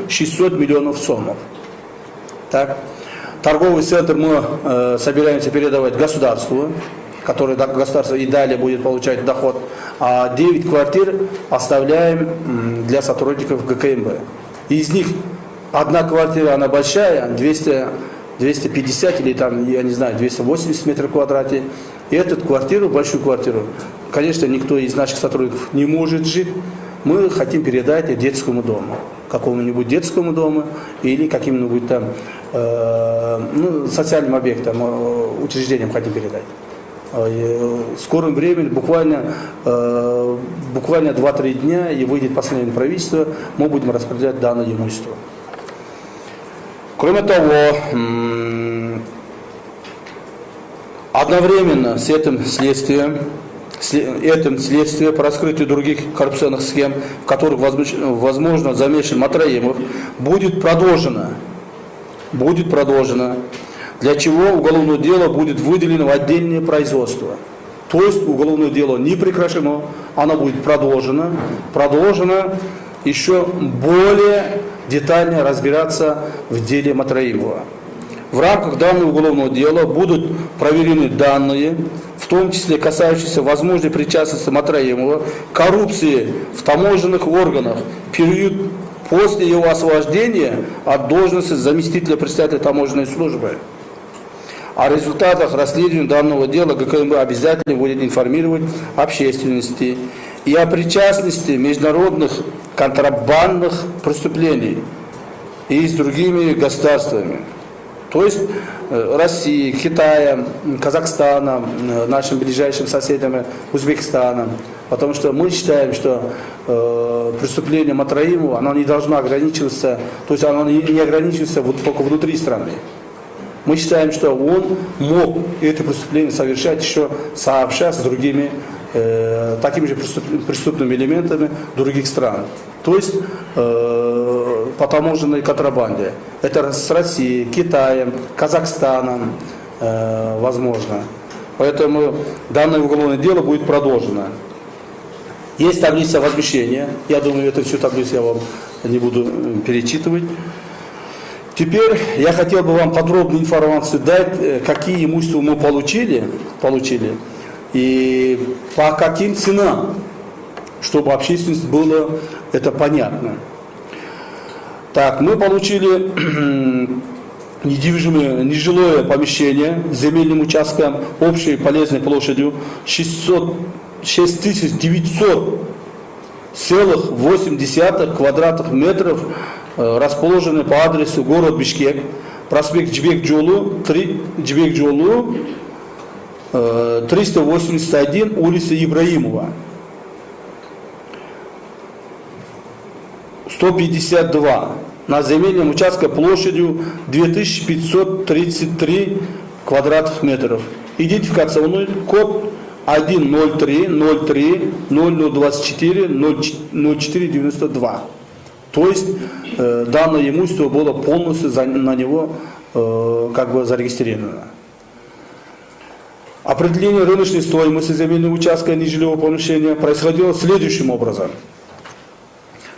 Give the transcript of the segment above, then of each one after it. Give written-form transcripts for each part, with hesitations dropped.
600 миллионов сомов. Так. Торговый центр мы собираемся передавать государству, которое государство и далее будет получать доход, а 9 квартир оставляем для сотрудников ГКМБ. Из них одна квартира, она большая, 250 или там, я не знаю, 280 метров в квадрате. И эту квартиру, большую квартиру, конечно, никто из наших сотрудников не может жить. Мы хотим передать детскому дому, какому-нибудь детскому дому или каким-нибудь там социальным объектам, учреждениям хотим передать. В скором времени, буквально 2-3 дня, и выйдет постановление правительства, мы будем распределять данное имущество. Кроме того, одновременно с этим следствием по раскрытию других коррупционных схем, в которых, возможно, замешан Матраимов, будет продолжено, для чего уголовное дело будет выделено в отдельное производство. То есть уголовное дело не прекращено, оно будет продолжено еще более детально разбираться в деле Матраимова. В рамках данного уголовного дела будут проверены данные, в том числе касающиеся возможной причастности Матраимова к коррупции в таможенных органах в период после его освобождения от должности заместителя председателя таможенной службы. О результатах расследования данного дела ГКМБ обязательно будет информировать общественности и о причастности международных контрабандных преступлений и с другими государствами. То есть Россией, Китаем, Казахстаном, нашим ближайшим соседям Узбекистаном. Потому что мы считаем, что преступление Матраимова, оно не должно ограничиваться, то есть оно не ограничивается только внутри страны. Мы считаем, что он мог это преступление совершать еще сообща с другими такими же преступными элементами других стран. То есть по таможенной контрабанде. Это с Россией, Китаем, Казахстаном возможно. Поэтому данное уголовное дело будет продолжено. Есть таблица возмещения. Я думаю, эту всю таблицу я вам не буду перечитывать. Теперь я хотел бы вам подробную информацию дать, какие имущества мы получили и по каким ценам, чтобы общественность было это понятно. Так, мы получили нежилое помещение с земельным участком общей полезной площадью 6900,8 квадратных метров, расположены по адресу город Бишкек, проспект Джибек-Джолу, 381, улица Ибраимова, 152, на земельном участке площадью 2533 квадратных метров. Идентификационный код 103-03-0024-0492. То есть данное имущество было полностью на него зарегистрировано. Определение рыночной стоимости земельного участка нежилого помещения происходило следующим образом.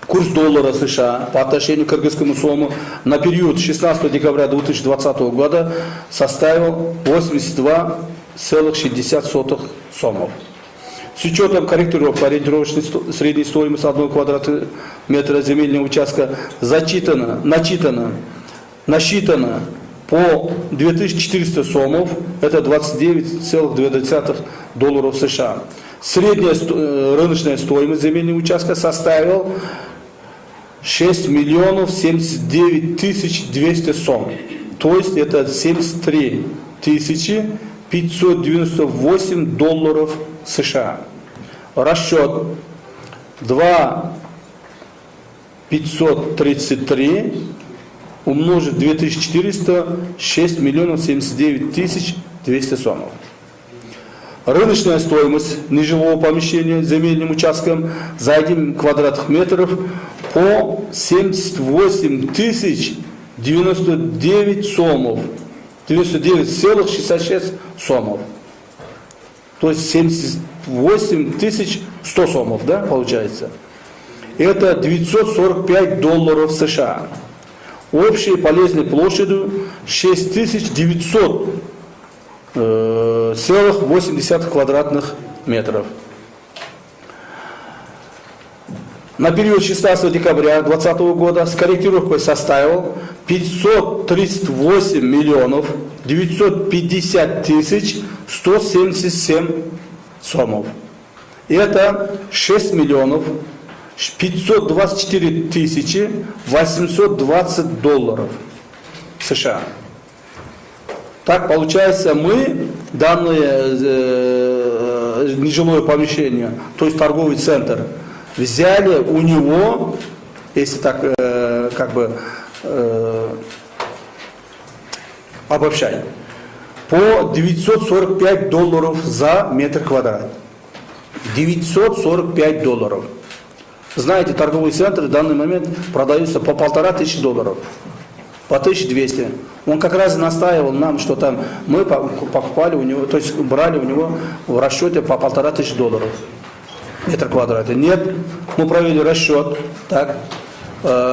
Курс доллара США по отношению к кыргызскому сому на период 16 декабря 2020 года составил 82,60 сомов. С учетом корректировки ориентировочной средней стоимости 1 квадратного метра земельного участка насчитано по 2400 сомов, это 29,2 долларов США. Средняя рыночная стоимость земельного участка составила 6 миллионов 79 тысяч 200 сом. То есть это 73 тысячи 598 долларов США. Расчет 2,533 умножить 2400, 6 миллионов 79 тысяч 200 сомов. Рыночная стоимость нежилого помещения с земельным участком за 1 квадратных метров по 78 тысяч 99 сомов, 99,66 сомов. То есть 78 100 сомов, да, получается. это $945 США. Общей полезной площадью 6900,8 квадратных метров. На период 16 декабря 2020 года с корректировкой составил 538 миллионов 950 тысяч 177 сомов. Это 6 миллионов 524 тысячи 820 долларов США. Так получается, мы данное нежилое помещение, то есть торговый центр, взяли у него, если так обобщать, по $945 за метр квадрат. $945. Знаете, торговые центры в данный момент продаются по $1500, по 1200. Он как раз настаивал нам, что там мы покупали у него, то есть брали у него в расчете по $1500 метр квадратный. Нет, мы провели расчет, так,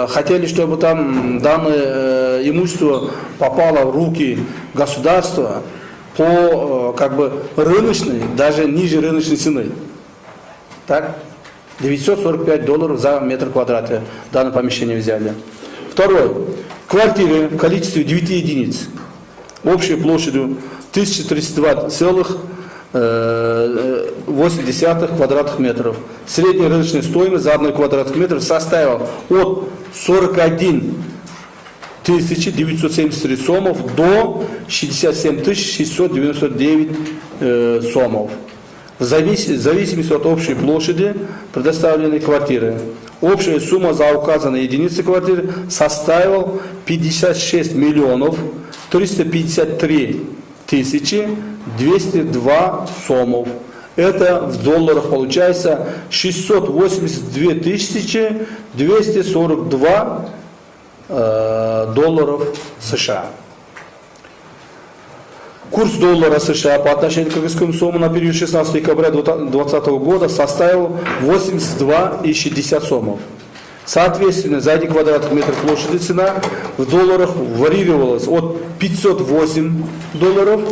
хотели, чтобы там данное имущество попало в руки государства по рыночной, даже ниже рыночной цены. Так, $945 за метр квадратный данное помещение взяли. Второе. Квартиры в количестве 9 единиц, общей площадью 1032,8 квадратных метров. Средняя рыночная стоимость за 1 квадратный метр составила от 41 973 сомов до 67 699 сомов. В зависимости от общей площади предоставленной квартиры. Общая сумма за указанные единицы квартиры составила 56 миллионов 353 тысячи 202 сомов. Это в долларах получается 682 тысячи 242 долларов США. Курс доллара США по отношению к кыргызскому сому на период 16 декабря 2020 года составил 82,60 сомов. Соответственно, за 1 квадратный метр площади цена в долларах варьировалась от $508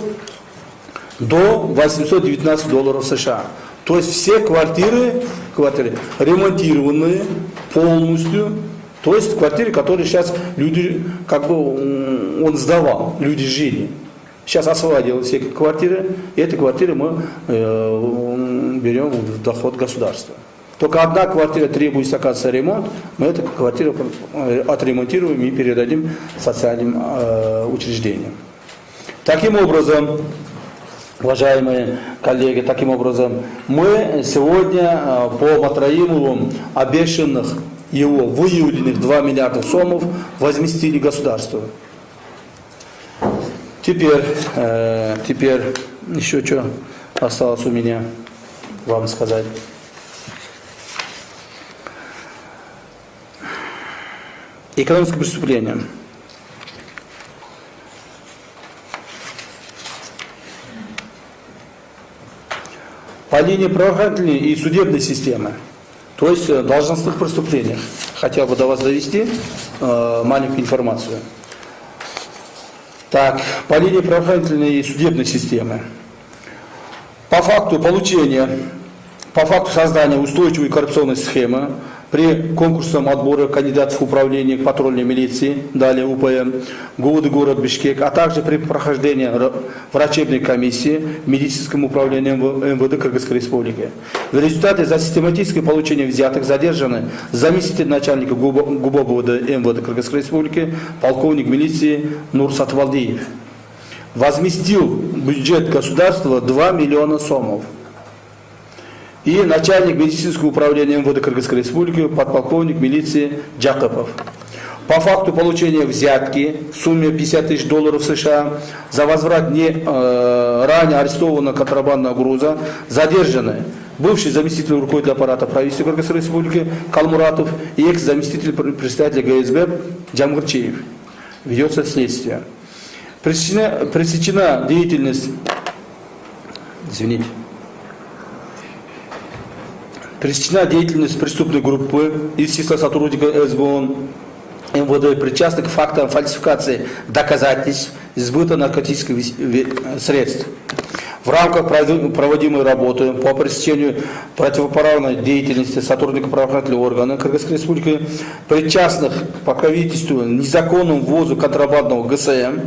до 819 долларов США. То есть все квартиры ремонтированные полностью, то есть квартиры, которые сейчас люди, он сдавал, люди жили. Сейчас освободил все квартиры, и эти квартиры мы берем в доход государства. Только одна квартира требуется, оказывается, ремонт, мы эту квартиру отремонтируем и передадим социальным учреждениям. Таким образом, уважаемые коллеги, мы сегодня по Матраимову обещанных его выявленных 2 миллиарда сомов возместили государству. Теперь еще что осталось у меня вам сказать. Экономическое преступление. По линии правоохранительной и судебной системы, то есть должностных преступлениях, хотел бы до вас довести маленькую информацию. Так, по линии правоохранительной и судебной системы. По факту создания устойчивой коррупционной схемы при конкурсном отборе кандидатов в управление патрульной милиции, далее УПМ, ГУВД город Бишкек, а также при прохождении врачебной комиссии в медицинском управлении МВД Кыргызской Республики. В результате за систематическое получение взяток задержаны заместитель начальника ГУБО МВД Кыргызской Республики, полковник милиции Нурсат Валдиев. Возместил бюджет государства 2 миллиона сомов. И начальник медицинского управления МВД Кыргызской Республики, подполковник милиции Джакопов. По факту получения взятки в сумме $50 тысяч США за возврат ранее арестованного контрабандного груза задержаны бывший заместитель руководителя аппарата правительства Кыргызской Республики Калмуратов и экс-заместитель председателя ГСБ Джамгырчиев. Ведется следствие. Пресечена деятельность, Пресечена деятельность преступной группы из числа сотрудников СБО, МВД, причастных к фактам фальсификации доказательств сбыта наркотических средств. В рамках проводимой работы по пресечению противоправной деятельности сотрудников правоохранительных органов Кыргызской Республики, причастных к покровительству незаконному ввозу контрабандного ГСМ,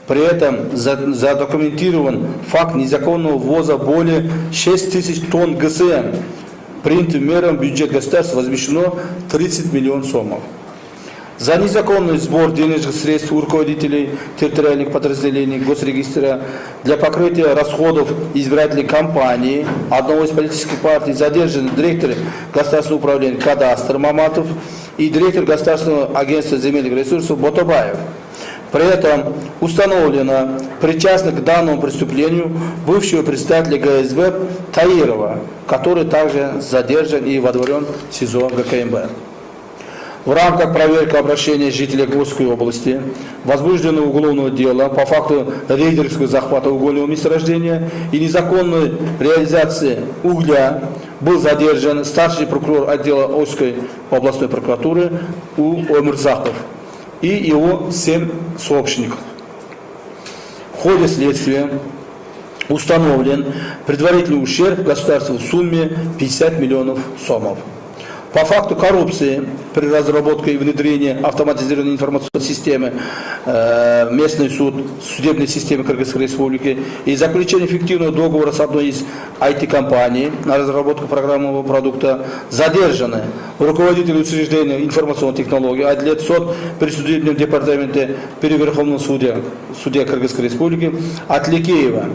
при этом задокументирован факт незаконного ввоза более 6 тысяч тонн ГСМ. Принятым мерам в бюджет государства возмещено 30 миллионов сомов. За незаконный сбор денежных средств у руководителей территориальных подразделений госрегистра для покрытия расходов избирательной кампании одного из политических партий задержаны директор государственного управления «Кадастр» Маматов и директор государственного агентства земельных ресурсов Ботобаев. При этом установлено причастность к данному преступлению бывшего председателя ГСБ Таирова, который также задержан и водворен в СИЗО ГКМБ. В рамках проверки обращения жителей Гурской области возбуждено уголовное дело по факту рейдерского захвата угольного месторождения и незаконной реализации угля был задержан старший прокурор отдела Ошской областной прокуратуры Омирзаков и его 7 сообщников. В ходе следствия установлен предварительный ущерб государству в сумме 50 миллионов сомов. По факту коррупции при разработке и внедрении автоматизированной информационной системы местный суд, судебной системы Кыргызской Республики и заключение фиктивного договора с одной из IT-компаний на разработку программного продукта задержаны руководитель учреждения информационных технологий, отдел при судебном департаменте при Верховном суде Кыргызской Республики Атликеева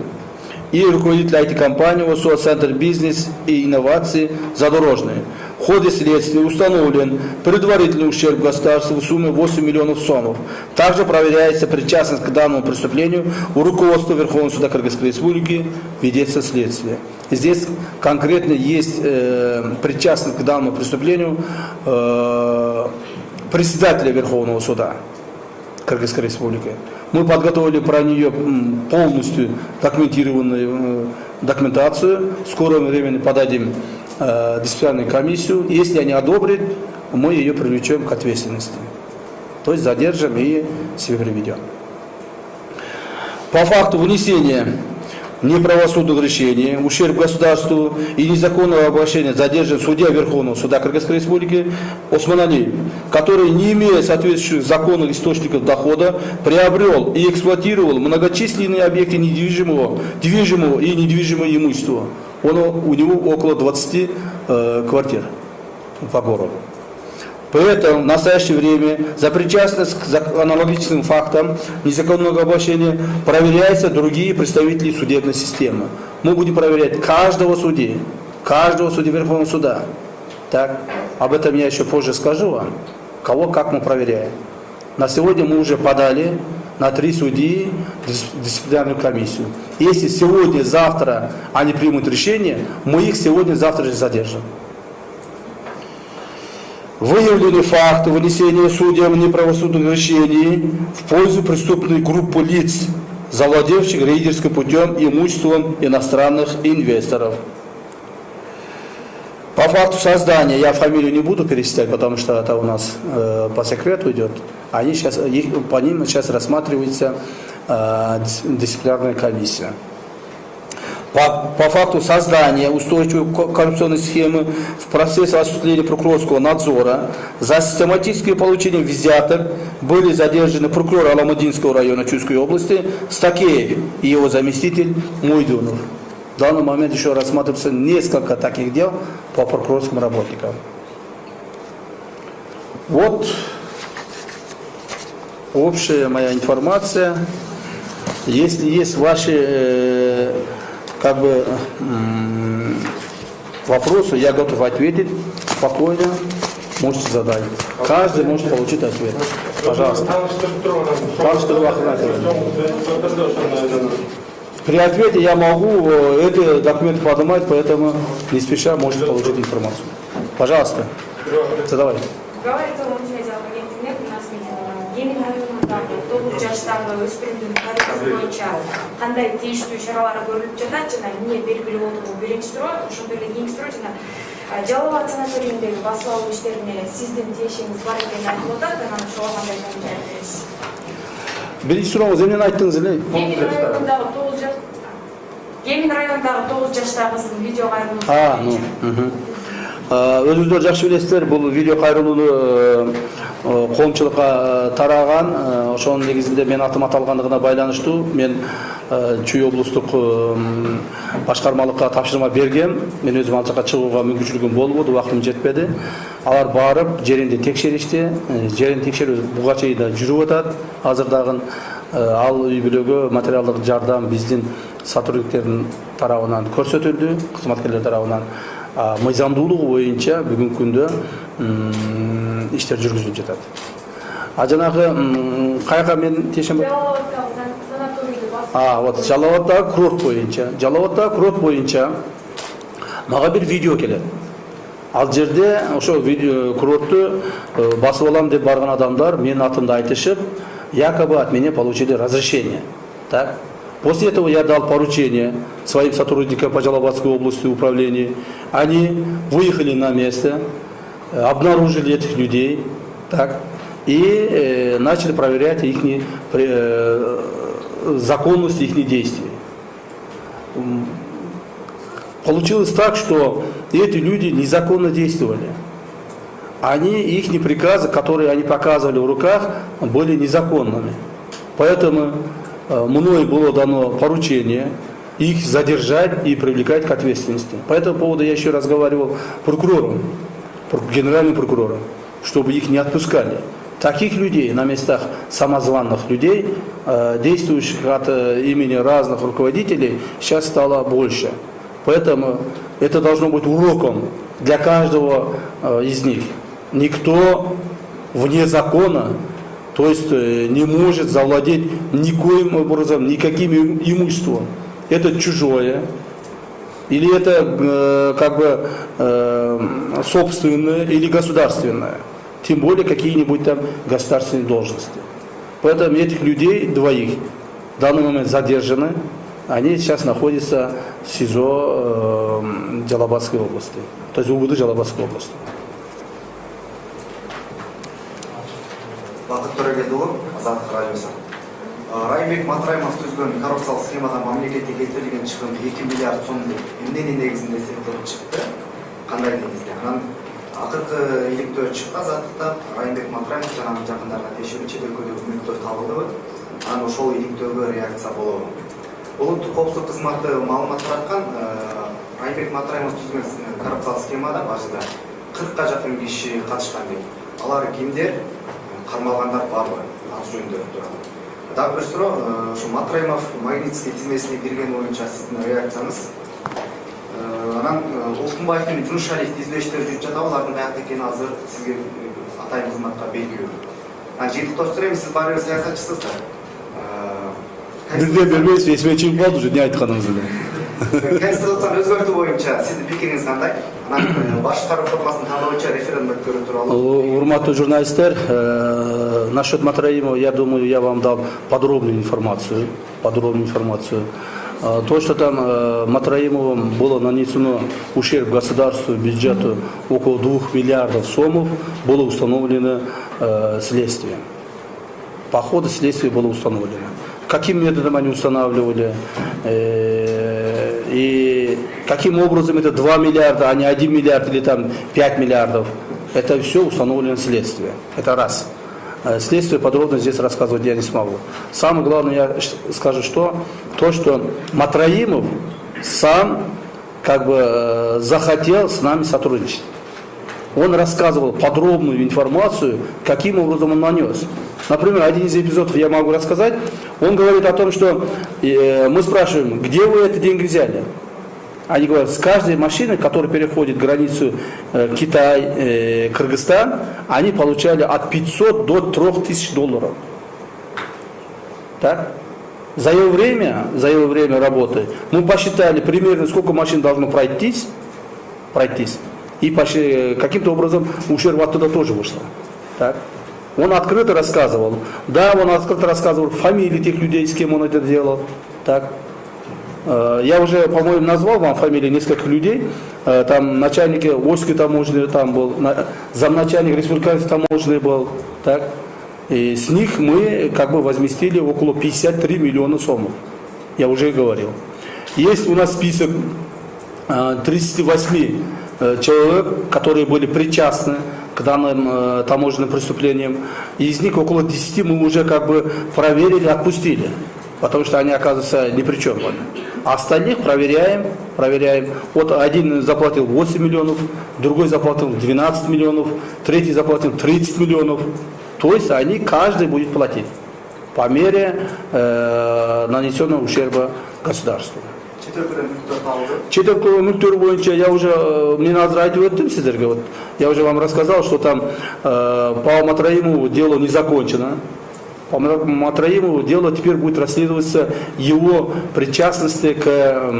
и руководитель IT-компании ОСО «Центр бизнес и инноваций» Задорожный. В ходе следствия установлен предварительный ущерб государству в сумме 8 миллионов сомов. Также проверяется причастность к данному преступлению у руководства Верховного суда Кыргызской Республики, ведется следствие. Здесь конкретно есть причастность к данному преступлению председателя Верховного суда Кыргызской Республики. Мы подготовили про нее полностью документированную документацию. В скором времени подадим дисциплинарную комиссию. Если они одобрят, мы ее привлечем к ответственности. То есть задержим и себе приведем. По факту внесения неправосудных решений, ущерб государству и незаконного обращения задержан судья Верховного суда Кыргызской Республики Осман Алиев, который, не имея соответствующих законных источников дохода, приобрел и эксплуатировал многочисленные объекты движимого и недвижимого имущества. У него около 20 квартир по городу. При этом в настоящее время за причастность к аналогичным фактам незаконного обращения проверяются другие представители судебной системы. Мы будем проверять каждого судьи Верховного суда. Так, об этом я еще позже скажу вам, кого как мы проверяем. На сегодня мы уже подали на 3 судьи дисциплинарную комиссию. Если сегодня-завтра они примут решение, мы их сегодня-завтра же задержим. Выявлены факты вынесения судьям неправосудных решений в пользу преступной группы лиц, завладевших рейдерским путем имуществом иностранных инвесторов. По факту создания, я фамилию не буду перечислять, потому что это у нас по секрету идет, по ним сейчас рассматривается дисциплинарная комиссия. По факту создания устойчивой коррупционной схемы в процессе осуществления прокурорского надзора за систематическое получение взяток были задержаны прокурор Аламудинского района Чуйской области Стакеев и его заместитель Мойдунов. В данный момент еще рассматривается несколько таких дел по прокурорским работникам. Вот общая моя информация. Если есть ваши вопросы, я готов ответить спокойно, можете задать. Каждый может получить ответ. Пожалуйста. При ответе я могу эти документы поднимать, поэтому не спеша можете получить информацию. Пожалуйста, задавайте. Емин районундағы 9 жаштағы өспірімдің тарихы бойынша қандай тиіштүү чаралар көрүлүп жатат жана эмне белгилүү болду? Биринчи суроо, ошондой эле кийинки суроо жана Жалал ат санаторийиндеги басып алуу иштерине сиздин тиешиңиз бар экенин айтып атат, анан ошого кандай комментарий бересиз? Биринчи сурооңуз эмнени айттыңыз эле? Кемин районундагы 9 жаштагы кыздын видео кайрылуусу. Өзүңүздөр жакшы билесиздер, бул видео кайрылуу коомчулукка тараган. Ошонун негизинде мен атым аталгандыгына байланыштуу мен Чүй облустук башкармалыкка тапшырма бергем. Мен өзүм ал жака чыгууга мүмкүнчүлүгүм болбоду, убактым жетпеди. Алар барып жеринде текшеришти. Жерин текшерүү буга чейин да жүрүп атат. Азыр дагы ал үй бүлөгө материалдык жардам биздин сотрудниктердин тарабынан көрсөтүлдү, кызматкерлер тарабынан. Мыйзамдуулугу боюнча бүгүнкү күндө иштер жүргүзүлүп жатат. Жанагы каяка мен тиешем? Вот Жалал-Абадтагы курорт боюнча мага бир видео келет. Ал жерде ошо видео курортту басып алам деп барган адамдар менин атымды айтышып, якобы от меня получили разрешение. Так? После этого я дал поручение своим сотрудникам по Жалал-Абадской области управления. Они выехали на место, обнаружили этих людей, так, и начали проверять их законность их действий. Получилось так, что эти люди незаконно действовали. Их приказы, которые они показывали в руках, были незаконными. Поэтому мной было дано поручение их задержать и привлекать к ответственности. По этому поводу я еще разговаривал с прокурором, генеральным прокурором, чтобы их не отпускали. Таких людей на местах, самозванных людей, действующих от имени разных руководителей, сейчас стало больше. Поэтому это должно быть уроком для каждого из них. Никто вне закона, то есть не может завладеть никоим образом, никаким имуществом. Это чужое, или это собственное, или государственное. Тем более какие-нибудь там государственные должности. Поэтому этих людей, двоих, в данный момент задержаны. Они сейчас находятся в СИЗО Жалал-Абадской области, то есть УВД Жалал-Абадской области. Бақыт Төрегелдіұлы, Азаттық радиосы. Райымбек Матраимов түзген коррупциялық схемадан мемлекетке келтірілген шығын 2 миллиард сом эмненин негизинде эсептелип чыкты? Кандай негизде? Анан акыркы иликтөө чыкты Азаттыкта Райымбек Матраимов жана анын жакындарына тиешелүү чет өлкөдөгү мүлктөр табылдыбы? Анан ошол иликтөөгө реакция болобу? Улуттук коопсуздук кызматы маалымат тараткан, Райымбек Матраимов түзген коррупциялык схемада башында 40га жакын киши катышкан дейт. Алар кимдер? Кармалгандар барбы? Аты жөнүндө турат. Дагы бир суроо, ушу Матраимов Магнитский тизмесине кирген боюнча сиздин реакцияңыз. Анан Улкунбаевдин журналист издөөчтөрү жүрүп жатабы, алардын каякта экени азыр сизге атайын кызматка белгилүү. Анан жыйынтыктоштур эми сиз баары бир саясатчысыз да. Бирден бербейсиз, эсиме чыгып калды уже не айтканыңызды. Конституцияны өзгөртүү боюнча сиздин пикириңиз кандай? Анан башкаруу формасын тандоо боюнча референдум өткөрүү тууралуу. Урматтуу журналисттер, насчет Матраимова, я думаю, я вам дал подробную информацию. То, что там Матраимовым было нанесено ущерб государству, бюджету около 2 миллиардов сомов, было установлено следствием. По ходу следствия было установлено. Каким методом они устанавливали и каким образом это 2 миллиарда, а не 1 миллиард или там 5 миллиардов, это все установлено следствием. Это раз. Следствие подробно здесь рассказывать я не смогу. Самое главное, я скажу, что Матраимов сам захотел с нами сотрудничать. Он рассказывал подробную информацию, каким образом он нанес. Например, один из эпизодов я могу рассказать. Он говорит о том, что мы спрашиваем, где вы эти деньги взяли? Они говорят, с каждой машины, которая переходит границу Китай, Кыргызстан, они получали от 500 до 3000 долларов. Так? За его время работы мы посчитали примерно, сколько машин должно пройтись, и каким-то образом ущерб оттуда тоже вышло. Так? Он открыто рассказывал. Да, он открыто рассказывал фамилии тех людей, с кем он это делал. Так? Я уже, по-моему, назвал вам фамилии нескольких людей. Там начальник Ольской таможни там был, замначальник республиканской таможни был. Так? И с них мы как бы возместили около 53 миллиона сомов. Я уже говорил. Есть у нас список 38 человек, которые были причастны к данным таможенным преступлениям. Из них около 10 мы уже как бы проверили, отпустили. Потому что они, оказывается, ни при чем были. А остальных проверяем. Вот один заплатил 8 миллионов, другой заплатил 12 миллионов, третий заплатил 30 миллионов. То есть они, каждый будет платить по мере нанесенного ущерба государству. Четыркулы мүлктөр боюнча я уже мне азыр айтып өттүм сиздерге. Вот я уже вам рассказал, что там по Матраимову дело не закончено. По Матраимову дело теперь будет расследоваться его причастности к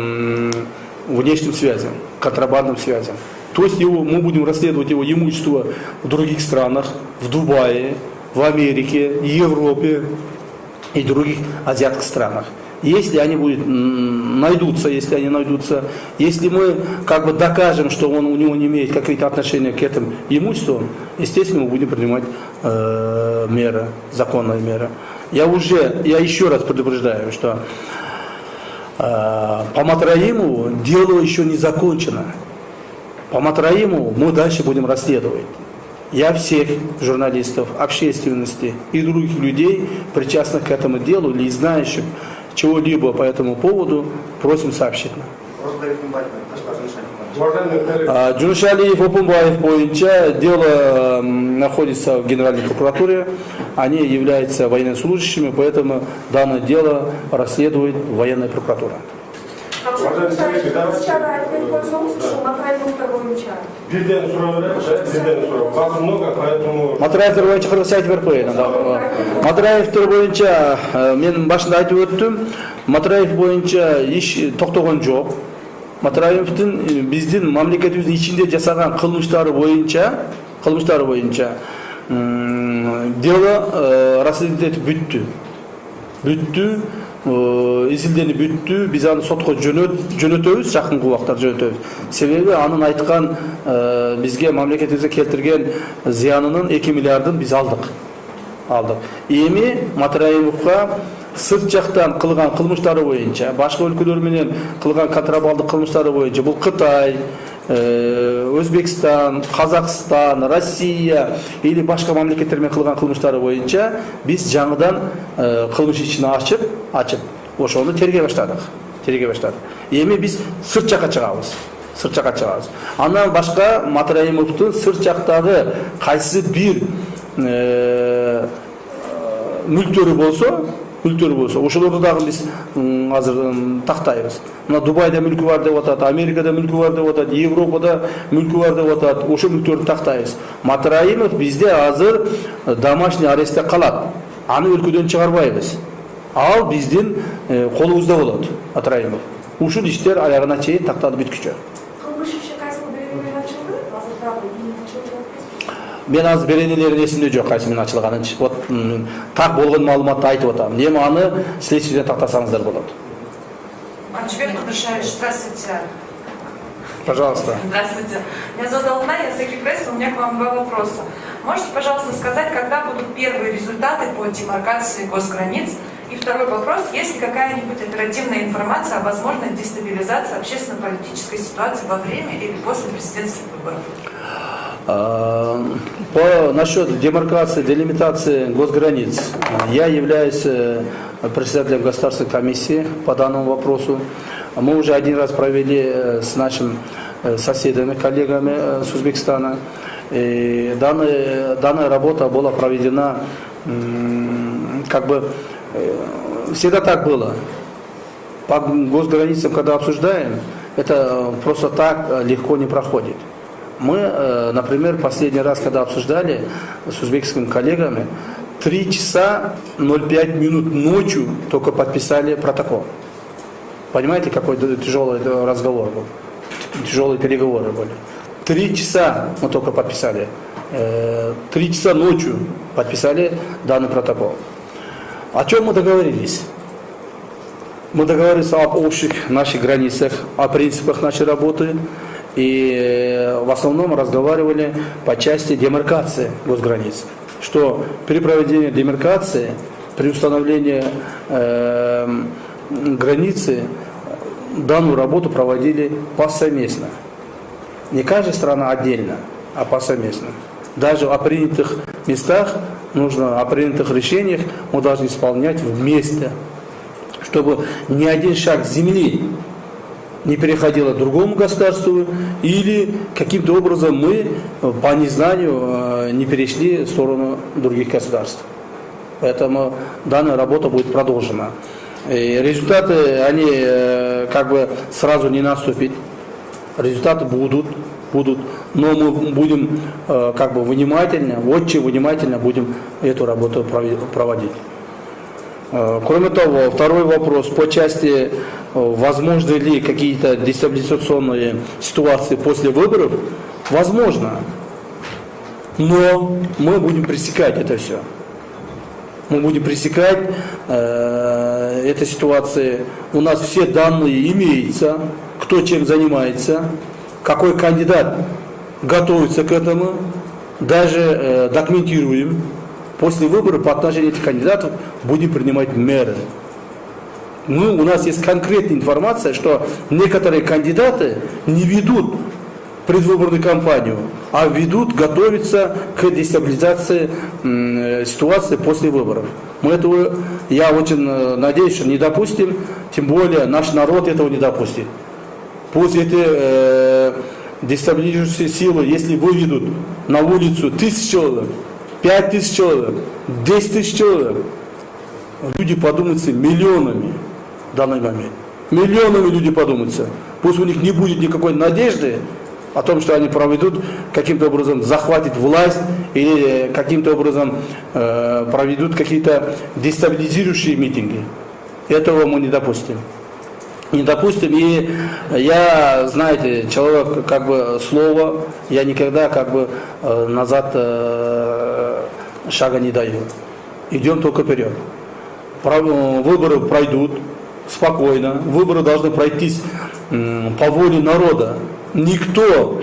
внешним связям, контрабандным связям. То есть мы будем расследовать его имущество в других странах, в Дубае, в Америке, Европе и других азиатских странах. Если они найдутся, если мы как бы докажем, что у него не имеет какие-то отношения к этому имуществу, естественно, мы будем принимать меры, законные меры. Я еще раз предупреждаю, что по Матраимову дело еще не закончено. По Матраимову мы дальше будем расследовать. Я всех журналистов, общественности и других людей, причастных к этому делу или знающих чего-либо по этому поводу, просим сообщить нам. Джуншалиев Опумбаев боюнча дело находится в Генеральной прокуратуре. Они являются военнослужащими, поэтому данное дело расследует военная прокуратура. Матраевтер боюнча кыргызча айтып берип коеюн. Матраевтер боюнча мен башында айтып өттүм. Матраев боюнча иш токтогон жок. Матраевдин биздин мамлекетибиздин ичинде жасаган кылмыштары боюнча дело расследовать бүттү. Изилдени бүттү, биз аны сотко жөнөтөбүз, жакынкы убакта жөнөтөбүз. Себеби анын айткан бизге мамлекетибизге келтирген зыянынын 2 миллиардын биз алдык. Эми Матраимовго сырт жактан кылган кылмыштары боюнча, башка өлкөлөр менен кылган контрабанддык кылмыштары боюнча, бул Кытай, Өзбекстан, Казакстан, Россия или башка мамлекеттер менен кылган кылмыштары боюнча биз жаңыдан кылмыш ишин ачып, ошону тергей баштадык. Эми биз сырт жакка чыгабыз. Андан башка Матраимовдун сырт жактагы кайсы бир мүлктөрү болсо, ошолорду дагы биз азыр тактайбыз. Мына Дубайда мүлкү бар деп атат, Америкада мүлкү бар деп атат, Европада мүлкү бар деп атат. Ошо мүлктөрдү тактайбыз. Матраимов бизде азыр домашний арестте калат. Аны өлкөдөн чыгарбайбыз. Ал биздин колубузда болот, Матраимов. Ушул иштер аягына чейин такталып бүткүчө. Мен азыр беренелердин эсимде жок, кайсы менен ачылганынчы. Вот так болгон маалыматты айтып атам. Эми аны следствиеден тактасаңыздар болот. Альберт Кудышевич, здравствуйте. Пожалуйста. Здравствуйте. Меня зовут Ална, я с Экипресс, у меня к вам два вопроса. Можете, пожалуйста, сказать, когда будут первые результаты по демаркации госграниц? И второй вопрос, есть ли какая-нибудь оперативная информация о возможной дестабилизации общественно-политической ситуации во время или после президентских выборов? Насчет демаркации, делимитации госграниц, я являюсь председателем государственной комиссии по данному вопросу. Мы уже один раз провели с нашими соседями, коллегами с Узбекистана. И данная работа была проведена, как бы, всегда так было. По госграницам, когда обсуждаем, это просто так легко не проходит. Мы, например, последний раз, когда обсуждали с узбекскими коллегами, 3 часа 05 минут ночью только подписали протокол. Понимаете, какой тяжелый разговор был? Тяжелые переговоры были. 3 часа мы только подписали. 3 часа ночью подписали данный протокол. О чем мы договорились? Мы договорились об общих наших границах, о принципах нашей работы. И в основном разговаривали по части демаркации госграниц. Что при проведении демаркации, при установлении границы, данную работу проводили повсеместно. Не каждая страна отдельно, а повсеместно. Даже о принятых местах, о принятых решениях мы должны исполнять вместе, чтобы ни один шаг земли не переходило к другому государству или каким-то образом мы по незнанию не перешли в сторону других государств. Поэтому данная работа будет продолжена. И результаты, они сразу не наступят. Результаты будут, но мы будем очень внимательно будем эту работу проводить. Кроме того, второй вопрос по части, возможны ли какие-то дестабилизационные ситуации после выборов, возможно, но мы будем пресекать это все. Мы будем пресекать этой ситуации. У нас все данные имеются, кто чем занимается, какой кандидат готовится к этому, даже документируем. После выборов по отношению этих кандидатов будем принимать меры. У нас есть конкретная информация, что некоторые кандидаты не ведут предвыборную кампанию, а готовятся к дестабилизации ситуации после выборов. Я очень надеюсь, что не допустим, тем более наш народ этого не допустит. Пусть эти дестабилизирующие силы, если выведут на улицу 1000 человек, 5000 человек, 10 тысяч человек, люди подумаются миллионами в данный момент. Миллионами люди подумаются. Пусть у них не будет никакой надежды о том, что они проведут, каким-то образом захватят власть или каким-то образом проведут какие-то дестабилизирующие митинги. Этого мы не допустим. Не допустим, и я, знаете, человек слова, я никогда назад шага не даю. Идем только вперед. Выборы пройдут спокойно, выборы должны пройтись по воле народа. Никто,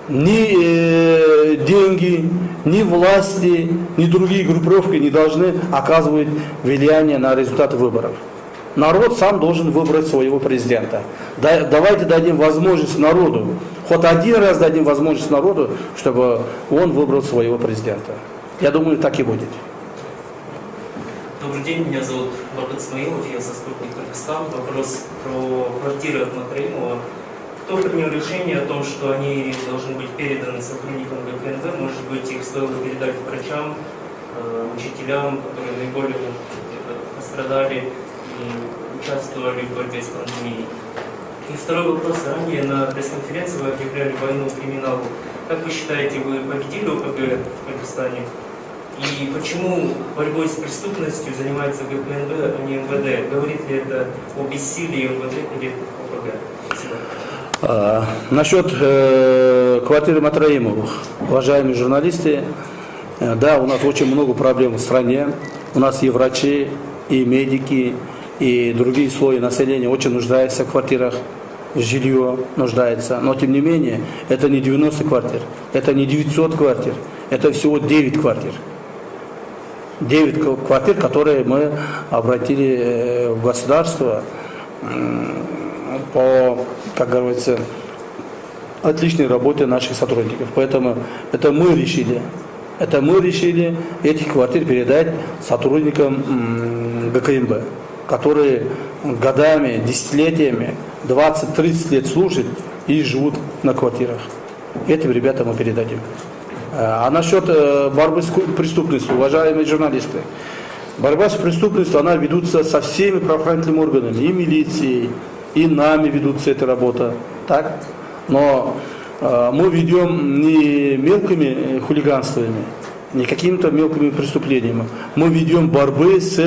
ни деньги, ни власти, ни другие группировки не должны оказывать влияние на результаты выборов. Народ сам должен выбрать своего президента. Давайте дадим возможность народу, хоть один раз дадим возможность народу, чтобы он выбрал своего президента. Я думаю, так и будет. Добрый день, меня зовут Бабат Исмаилов, я со «Спутник Кыргызстан». Вопрос про квартиры от Матраимова. Кто принял решение о том, что они должны быть переданы сотрудникам ГКНБ? Может быть, их стоило передать врачам, учителям, которые наиболее пострадали и участвовали в борьбе с пандемией. И второй вопрос. Ранее на пресс-конференции вы объявляли войну криминалу. Как вы считаете, вы победили ОПГ в Кыргызстане? И почему борьбой с преступностью занимается ГКНБ, а не МВД? Говорит ли это о бессилии МВД перед ОПГ? Спасибо. Насчет квартиры Матраимовых, уважаемые журналисты, да, у нас очень много проблем в стране. У нас и врачи, и медики, и другие слои населения очень нуждаются в квартирах, в жилье нуждается. Но тем не менее, это не 90 квартир, это не 900 квартир, это всего 9 квартир. 9 квартир, которые мы обратили в государство по, как говорится, отличной работе наших сотрудников. Поэтому это мы решили этих квартир передать сотрудникам ГКНБ, которые годами, десятилетиями, 20-30 лет служат и живут на квартирах. Этим ребятам мы передадим. А насчет борьбы с преступностью, уважаемые журналисты, борьба с преступностью, она ведется со всеми правоохранительными органами, и милицией, и нами ведутся эта работа, так? Но мы ведем не мелкими хулиганствами, не какими-то мелкими преступлениями. Мы ведем борьбы с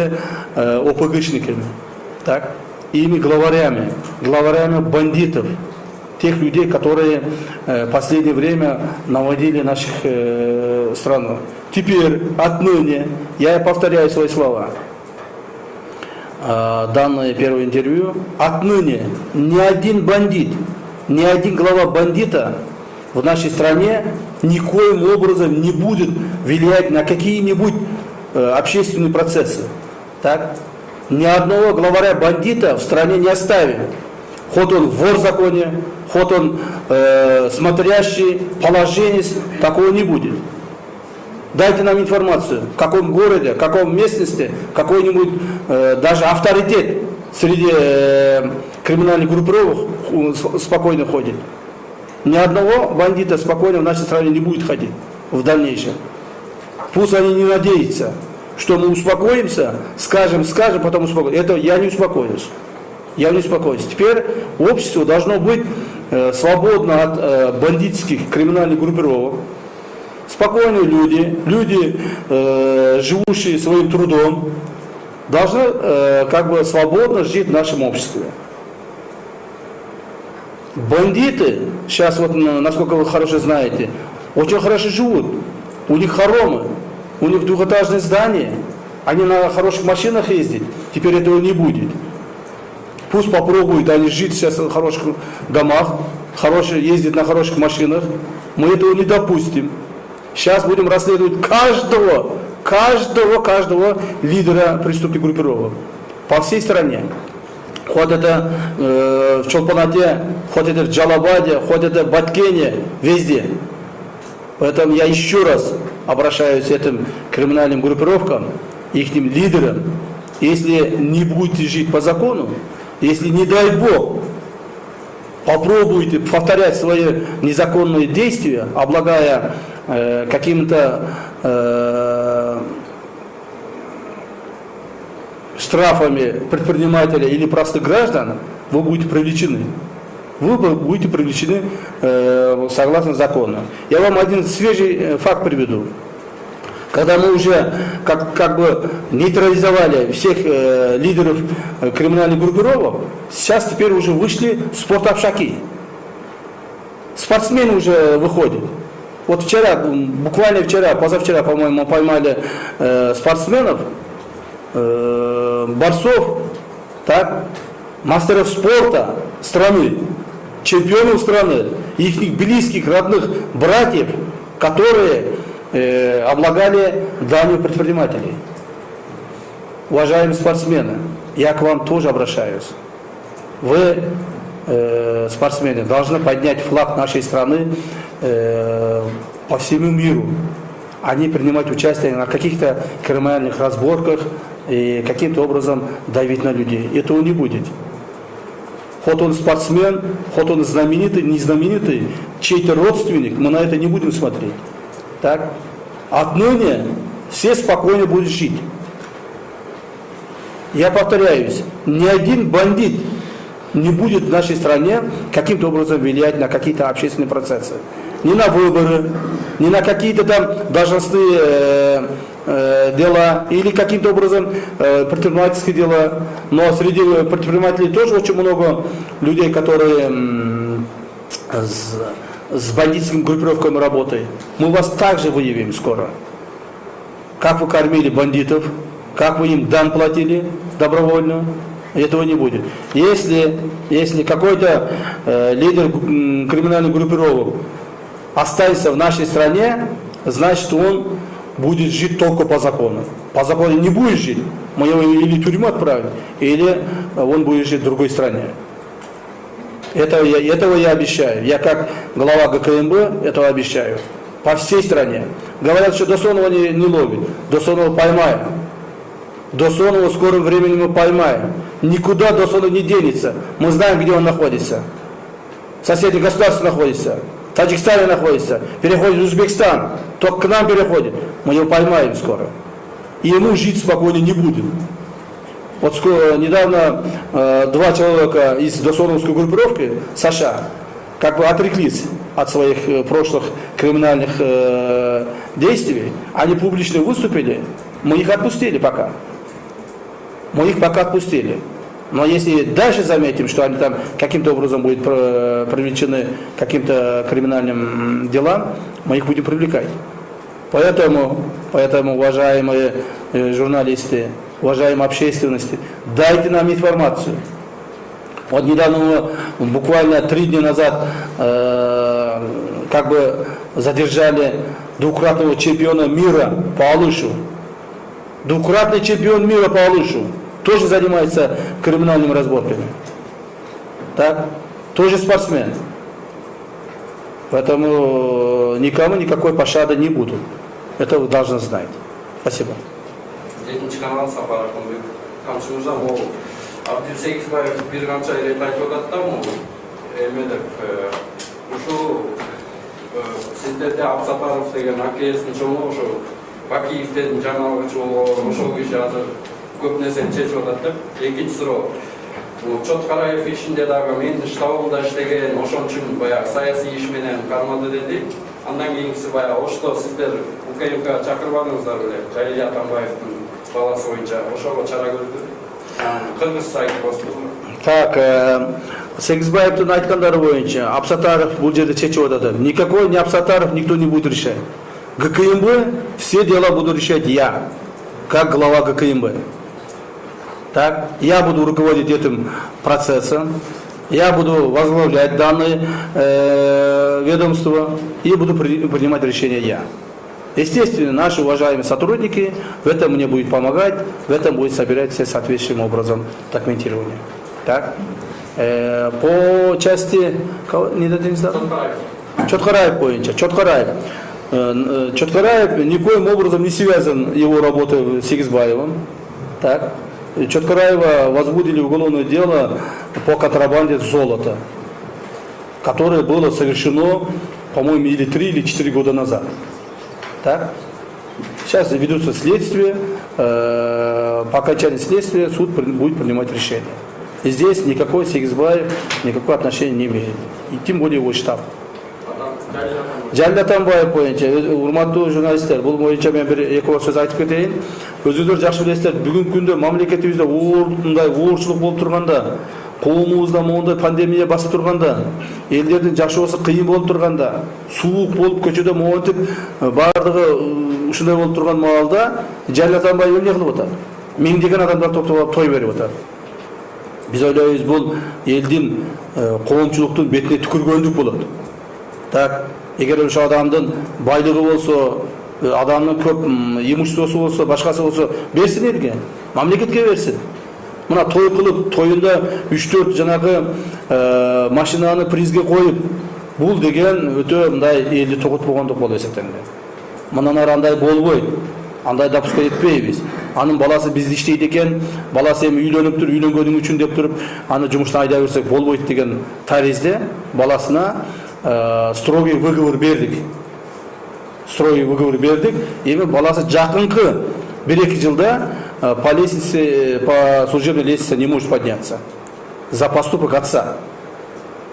ОПГшниками, так? Ими главарями бандитов, тех людей, которые в последнее время наводили нашу страну. Теперь, отныне, я повторяю свои слова, данное первое интервью. Отныне ни один бандит, ни один глава бандита в нашей стране никоим образом не будет влиять на какие-нибудь общественные процессы. Так? Ни одного главаря бандита в стране не оставим. Хоть он вор в законе, хоть он смотрящий, положенец, такого не будет. Дайте нам информацию, в каком городе, в каком местности, какой-нибудь даже авторитет среди криминальных группировок спокойно ходит. Ни одного бандита спокойно в нашей стране не будет ходить в дальнейшем. Пусть они не надеются, что мы успокоимся, скажем, потом успокоимся. Это я не успокоюсь. Я не успокоюсь. Теперь общество должно быть свободно от бандитских криминальных группировок. Спокойные люди, живущие своим трудом, должны свободно жить в нашем обществе. Бандиты, сейчас вот, насколько вы хорошо знаете, очень хорошо живут. У них хоромы, у них двухэтажные здания, они на хороших машинах ездят. Теперь этого не будет. Пусть попробуют они жить сейчас в хороших домах, ездить на хороших машинах. Мы этого не допустим. Сейчас будем расследовать каждого лидера преступных группировок по всей стране. Хоть это в Чолпанате, хоть это в Джалабаде, хоть это в Баткене, везде. Поэтому я еще раз обращаюсь к этим криминальным группировкам, их лидерам. Если не будете жить по закону, если, не дай Бог, попробуйте повторять свои незаконные действия, облагая какими-то штрафами предпринимателя или простых граждан, вы будете привлечены. Вы будете привлечены согласно закону. Я вам один свежий факт приведу. Когда мы уже как бы нейтрализовали всех лидеров криминальных группировок, сейчас теперь уже вышли спортовшаки. Спортсмены уже выходят. Вот вчера, буквально вчера, позавчера, по-моему, поймали спортсменов, борцов, так, мастеров спорта страны, чемпионов страны, их близких, родных братьев, которые облагали данью предпринимателей. Уважаемые спортсмены, я к вам тоже обращаюсь. Вы, спортсмены, должны поднять флаг нашей страны по всему миру, а не принимать участие на каких-то криминальных разборках и каким-то образом давить на людей. Этого не будет. Хоть он спортсмен, хоть он знаменитый, не знаменитый, чей-то родственник, мы на это не будем смотреть. Так? Отныне все спокойно будут жить. Я повторяюсь, ни один бандит не будет в нашей стране каким-то образом влиять на какие-то общественные процессы. Ни на выборы, ни на какие-то там должностные дела или каким-то образом предпринимательские дела. Но среди предпринимателей тоже очень много людей, которые с бандитскими группировками работают. Мы вас также выявим скоро. Как вы кормили бандитов, как вы им дан платили добровольно, этого не будет. Если какой-то лидер криминальных группировок останется в нашей стране, значит он будет жить только по закону. По закону не будет жить, мы его или в тюрьму отправим, или он будет жить в другой стране. Этого я обещаю. Я как глава ГКМБ этого обещаю. По всей стране. Говорят, что Досонова не ловит. Досонова поймаем. Досонова в скором времени мы поймаем. Никуда Досонов не денется. Мы знаем, где он находится. В соседних государствах находится. В Таджикистане находится. Переходит в Узбекистан. Только к нам переходит. Мы его поймаем скоро. И ему жить спокойно не будем. Вот недавно два человека из досоновской группировки, США, как бы отреклись от своих прошлых криминальных действий. Они публично выступили, мы их отпустили пока. Мы их пока отпустили. Но если дальше заметим, что они там каким-то образом будут привлечены к каким-то криминальным делам, мы их будем привлекать. Поэтому, уважаемые журналисты, уважаемой общественности, дайте нам информацию. Вот недавно, буквально 3 дня назад, как бы задержали двукратного чемпиона мира по алышу. Двукратный чемпион мира по алышу. Тоже занимается криминальными разборками. Так? Тоже спортсмен. Поэтому никому никакой пощады не будут. Это вы должны знать. Спасибо. Жетинчи канал Сапар Акунбек камчымызда ол Абдил Сегизбаев бир канча ирет айтып атат да эмедеп ушул сиздерде Абсапаров деген акесин чоңу ошо Бакиевден жаңалыгычы болгон ошол киши азыр көп нерсени чечип атат деп. Экинчи суроо Чоткараев ишинде дагы мен штабымда иштеген ошончун баягы саясий иш менен кармады деди. Андан кийинкиси баягы ошто сиздер УКМК чакырбадыңыздар беле Жалил Атамбаевдин баласы боюнча ошого чара көрдү. Кыргыз сайты постулу. Так, Сегизбаевтың айткандары боюнча Абсатаров бул жерде чечип атат. Никакой не Абсатаров никто не будет решать. ГКМБ все дела буду решать я, как глава ГКМБ. Так, я буду руководить этим процессом, я буду возглавлять данное ведомство и буду принимать решения я. Естественно, наши уважаемые сотрудники в этом мне будут помогать, в этом будет собирать все соответствующим образом документирование. Так, по части не дадим сдать? Чоткараев боюнча. Чоткараев никоим образом не связан его работой с Сегизбаевым. Так. Чоткараева возбудили уголовное дело по контрабанде золота, которое было совершено, по-моему, или 3 или 4 года назад. Так? Сейчас ведутся следствие, по окончании следствия суд будет принимать решение. И здесь никакой Сегизбаев никакого отношения не имеет, и тем более его штаб. Жалил Атамбаев боюнча, урматтуу журналисттер, бул боюнча мен бир эки сөз айтып кетейин. Өзүңүздөр жакшы билесиздер, бүгүнкү күндө мамлекетибизде ушундай оорчулук болуп турганда, коомубузда моундай пандемия басып турганда, элдердин жашоосу кыйын болуп турганда, суук болуп көчөдө моунтип баардыгы ушундай болуп турган маалда Жалил Атамбаев эмне кылып атат? Миңдеген адамдар топтолуп той берип атат. Биз ойлойбуз бул элдин коомчулуктун бетине түкүргөндүк болот. Так, эгер ошо адамдын байлыгы болсо, адамдын көп имуществосу болсо, башкасы болсо, берсин элге, мамлекетке берсин. Мына той кылып, тоюнда 3-4 жанагы машинаны призге коюп, бул деген өтө мындай элди тоготпогондук болуп эсептелинет. Мындан ары андай болбойт. Андай допуска этпейбиз. Анын баласы бизде иштейт экен, баласы эми үйлөнүптүр, үйлөнгөнүң үчүн деп туруп, аны жумуштан айдап берсек болбойт деген таризде баласына строгий выговор бердик. Строгий выговор бердик. Эми баласы жакынкы 1-2 жылда по лестнице, по служебной лестнице не может подняться за поступок отца.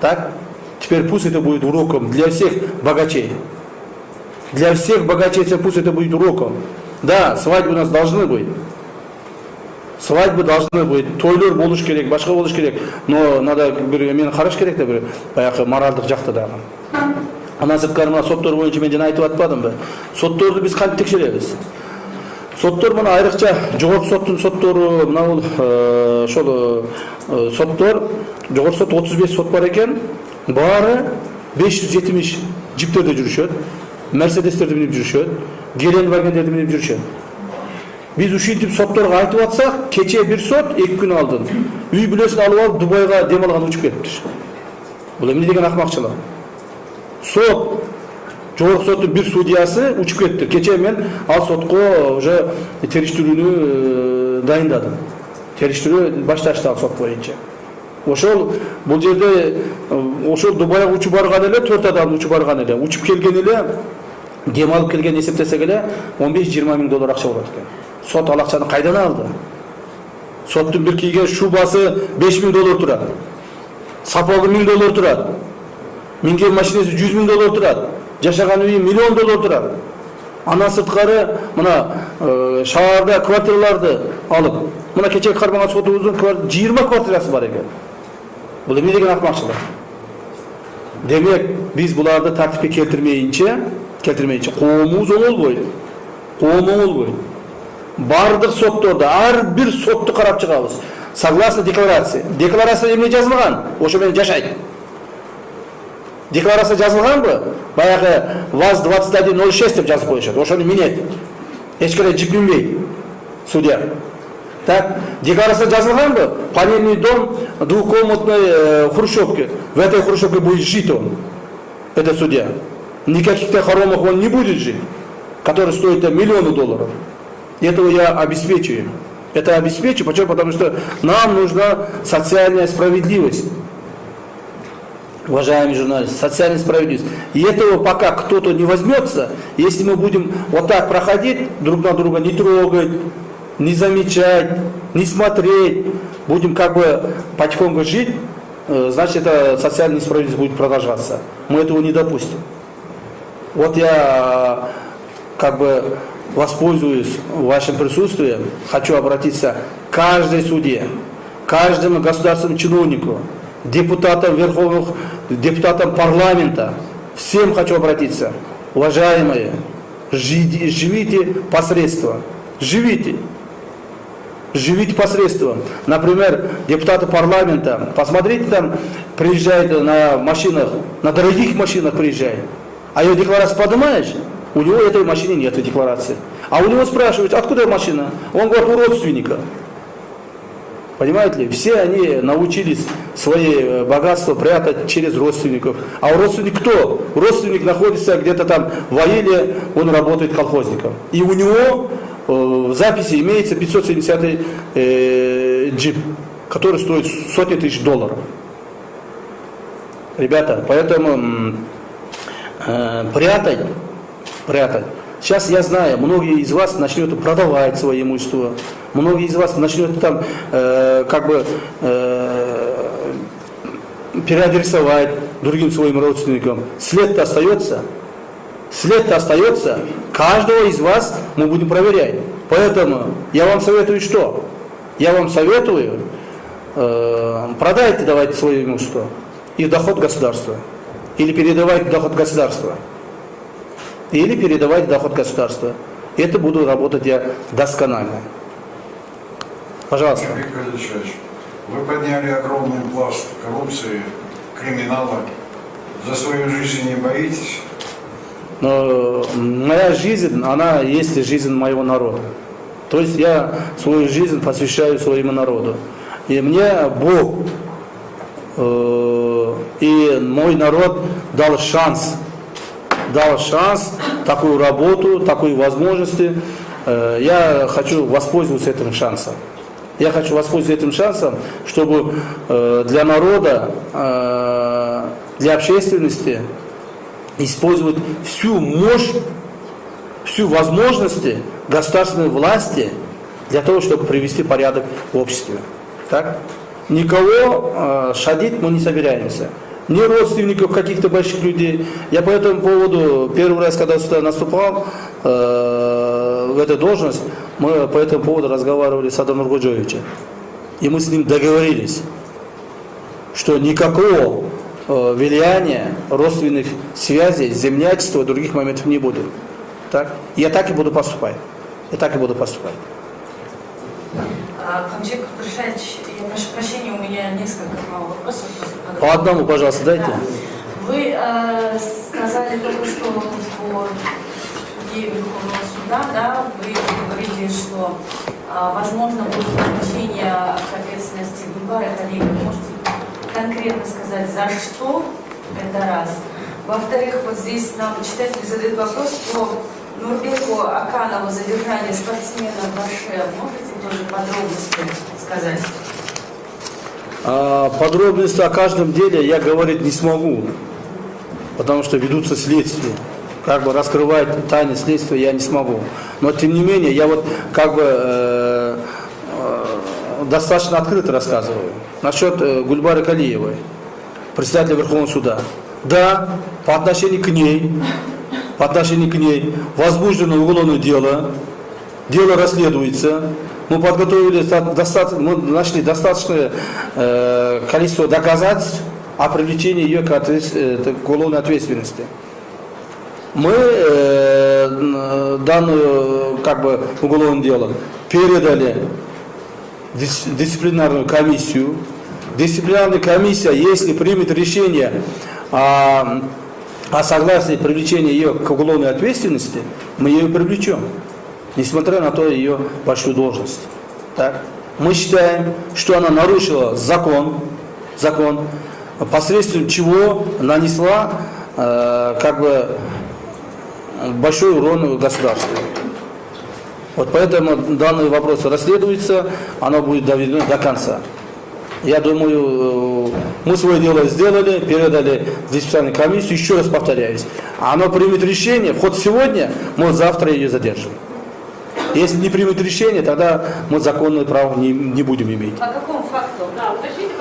Так? Теперь пусть это будет уроком для всех богачей. Для всех богачей пусть это будет уроком. Да, свадьбы у нас должны быть. Свадьбы должны быть. Тойлор болуш керек, башка болуш керек. Но надо мен караш керек да бир баягы моралдык жакта дагы. Анан сырткары мына соттор боюнча мен жана айтып атпадымбы? Сотторду биз кантип текшеребиз? Соттор мына айрыкча жогорку соттун соттору, мына бул ошол соттор, жогорку сот 35 сот бар экен. Баары 570 жиптерде жүрүшөт. Мерседестерди минип жүрүшөт. Гелендвагендерди минип жүрүшөт. Biz ушинтип сотторго айтып атсак, кече бир сот 2 күн алдын үй бүлөсүн алып алып Дубайга дем алган учуп кетиптир. Бул эмне деген акмакчылык? Сот, жогорку соттун бир судьясы учуп кетти. Кече мен ал сотко уже териштирүүнү дайындадым. Териштирүү башташты ал сот боюнча. Ошол бул жерде ошол Дубайга учуп барган эле 4 адам учуп барган эле. Учуп келген эле дем алып келген эсептесек эле 15-20 миң доллар акча болот экен. Сот ал акчаны кайдан алды? Соттун бир кийген шубасы 5 миң доллар турат. Сапогу 1000 доллар турат. Минген машинеси 100 миң доллар турат. Жашаган үйү миллион доллар турат. Андан сырткары мына шаарда квартираларды алып, мына кече кармаган сотубуздун 20 квартирасы бар экен. Бул эмне деген акмакчылык? Демек, биз буларды тартипке келтирмейинче коомубуз оңолбойт. Коом оңолбойт. бардық сотторда ар бир сотты карап чыгабыз. Согласно декларации. Декларация эмне жазылган? Ошо менен жашайт. Декларация жазылганбы? Баягы ВАЗ-2106 деп жазып коюшат. Ошону минет. Эч кандай жип минбейт судья. Так, декларация жазылганбы? Панельный дом двухкомнатной хрущевки. В этой хрущевке будет жить он. Это судья. Никаких-то хоромах он не будет жить, который стоит миллионы долларов. Этого я обеспечиваю. Это обеспечу. Почему? Потому что нам нужна социальная справедливость. Уважаемые журналисты, социальная справедливость. И этого пока кто-то не возьмется, если мы будем вот так проходить, друг на друга не трогать, не замечать, не смотреть, будем как бы потихоньку жить, значит, эта социальная справедливость будет продолжаться. Мы этого не допустим. Вот я как бы воспользуюсь вашим присутствием, хочу обратиться к каждой судье, каждому государственному чиновнику, депутатам депутатам парламента, всем хочу обратиться. Уважаемые, живите посредством, живите посредством. Например, депутаты парламента, посмотрите, там приезжают на машинах, на дорогих машинах приезжают, а ее декларацию поднимаешь, у него этой машины нет декларации. А у него спрашивают, откуда машина? Он говорит, у родственника. Понимаете ли? Все они научились свои богатства прятать через родственников. А у родственника кто? Родственник находится где-то там в Аиле, он работает колхозником. И у него в записи имеется 570 джип, который стоит сотни тысяч долларов. Ребята, поэтому прятать. Сейчас я знаю, многие из вас начнут продавать свое имущество, многие из вас начнут там переадресовать другим своим родственникам. След-то остается. Каждого из вас мы будем проверять. Поэтому я вам советую что? Я вам советую, продайте, давайте свое имущество и в доход государства. Или передавайте в доход государства. И это буду работать я досконально. Пожалуйста. Виктор Ильич, вы подняли огромный пласт коррупции, криминала. За свою жизнь не боитесь? Но моя жизнь, она есть жизнь моего народа. То есть я свою жизнь посвящаю своему народу. И мне Бог и мой народ дал шанс, такую работу, такую возможность. Я хочу воспользоваться этим шансом. Чтобы для народа, для общественности использовать всю мощь, всю возможности государственной власти для того, чтобы привести порядок в обществе. Так? Никого шадить мы не собираемся. Ни родственников каких-то больших людей. Я по этому поводу, первый раз, когда сюда наступал, в эту должность, мы по этому поводу разговаривали с Адамом Нургоджоевичем. И мы с ним договорились, что никакого влияния, родственных связей, землячества, других моментов не будет. Так? Я так и буду поступать. Камчик Кудыршевич, я прошу прощения, у меня несколько вопросов. По одному, пожалуйста, дайте. Да. Вы сказали только что по идее Верховного суда, да, вы говорили, что возможно будет привлечение к ответственности Гульбара Калиева. Можете конкретно сказать, за что? Это раз. Во-вторых, вот здесь нам читатель задает вопрос про Нурбеку Аканову, задержание спортсмена в Баше. Можете тоже подробности сказать? Подробности о каждом деле я говорить не смогу, потому что ведутся следствия. Как бы раскрывать тайны следствия я не смогу. Но тем не менее, я вот как бы достаточно открыто рассказываю. Насчет Гульбары Калиевой, председателя Верховного суда. Да, по отношению к ней возбуждено уголовное дело, дело расследуется. Мы подготовили, мы нашли достаточное количество доказательств о привлечении ее к уголовной ответственности. Мы данную как бы уголовное дело передали в дисциплинарную комиссию. Дисциплинарная комиссия, если примет решение о согласии привлечения ее к уголовной ответственности, мы ее привлечем, несмотря на то ее большую должность. Так? Мы считаем, что она нарушила закон, посредством чего нанесла как бы большой урон государству. Вот поэтому данный вопрос расследуется, оно будет доведено до конца. Я думаю, мы свое дело сделали, передали в дисциплинарную комиссию, еще раз повторяюсь. Оно примет решение, вход сегодня, мы завтра ее задержим. Если не примет решение, тогда мы законное право не будем иметь. По какому факту? Да, уточните,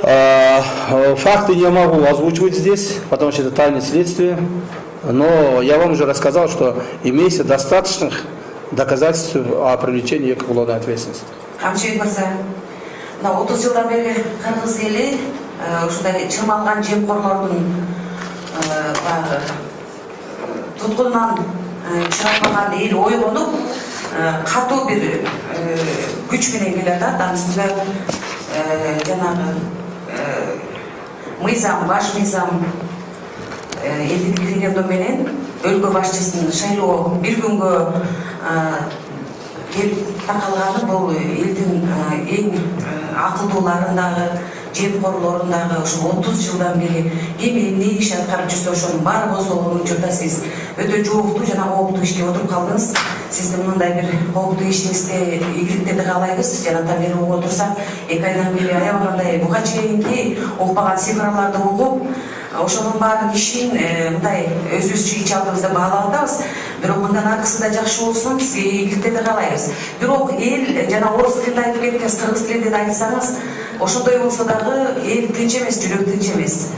пожалуйста. Факты я могу озвучивать здесь, потому что это тайное следствие. Но я вам уже рассказал, что имеется достаточных доказательств о привлечении к уголовной ответственности. Камчыбек мырза, мына 30 жылдан бери кыргыз эли ушундай чырмалган жемкорлордун баягы туткунунан чыгарылган эл ойгонуп катуу бир күч менен келатат. Анын үстүнө жанагы мыйзам, баш мыйзам элдик референдум менен өлкө башчысын шайлоо бир күнгө келип такалганы бул элдин эң акылдууларындагы жемкорлорундагы ушу 30 жылдан бери ким эмне иш аткарып жүрсө ошонун баары козголгон учурда сиз өтө жооптуу жана кооптуу ишке отуруп калдыңыз. Сиздин мындай бир кооптуу ишиңизде ийгиликтерди каалайбыз. Жанатан бери угуп отурсак, 2 айдан бери аябагандай буга чейинки укпаган цифрларды угуп, ошонун баарын ишин мындай өзүбүзчө ич алдыбызда баалап атабыз. Бирок мындан аркысы да жакшы болсун, сизге ийгиликтерди каалайбыз. Бирок эл жана орус тилинде айтып кеттиңиз, кыргыз тилинде да айтсаңыз, ошондой болсо дагы эл тынч эмес, жүрөк тынч эмес.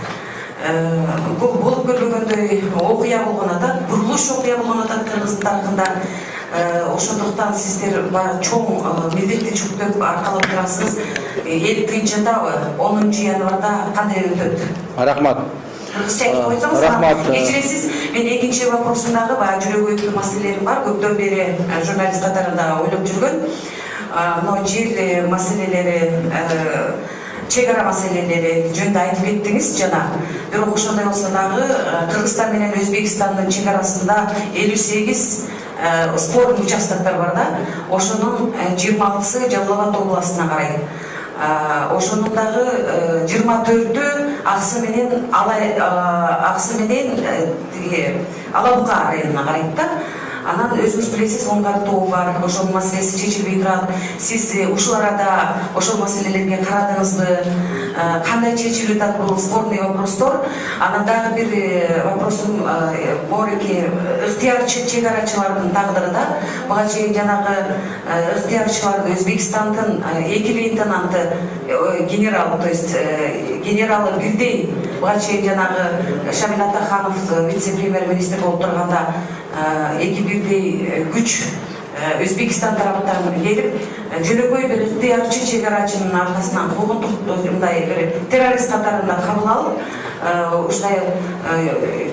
Болуп көрбөгөндөй окуя болгон атат, бурулуш окуя болгон атат кыргыздын тарыхында. Ошондуктан сиздер баягы чоң милдетти жүктөп аркалап турасыз. Эл тынч жатабы? 10 январда кандай өтөт? Рахмат. Кыргызча айтып койсоңуз, кечиресиз. Мен экинчи вопросундагы баягы жүрөгү өткөн маселелерим бар. Көптөн бери журналист катарында ойлоп жүргөн. Мына жер маселелери, чек ара маселелери жөнүндө айтып кеттиңиз жана. Бирок ошондой болсо дагы Кыргызстан менен Өзбекстандын чек арасында 58 спорный участоктор бар да. Ошонун 26-сы Жалал Абад областына карайт. Ошонун дагы 24-ү аксы менен Алабука районуна карайт да. Анан өзүңүз билесиз, Оңгар тоо бар, ошонун маселеси чечилбей турат. Сиз ушул арада ошол маселелерге карадыңызбы? Кандай чечилип атат бул спорный вопростор? Анан дагы бир вопросум морики ыктыярчы чек арачылардын тагдыры да. Буга чейин жанагы ыктыярчылар Өзбекстандын 2 лейтенанты генерал, то есть генералы бирдей. Буга чейин жанагы Шамил Атаханов вице-премьер-министр болуп турганда 2 бирдей күч Өзбекстан тараптан келип, жөнөкөй бир ыктыярчы чек арачынын аркасынан куугунтук мындай бир террорист катарында кабыл алып, ушундай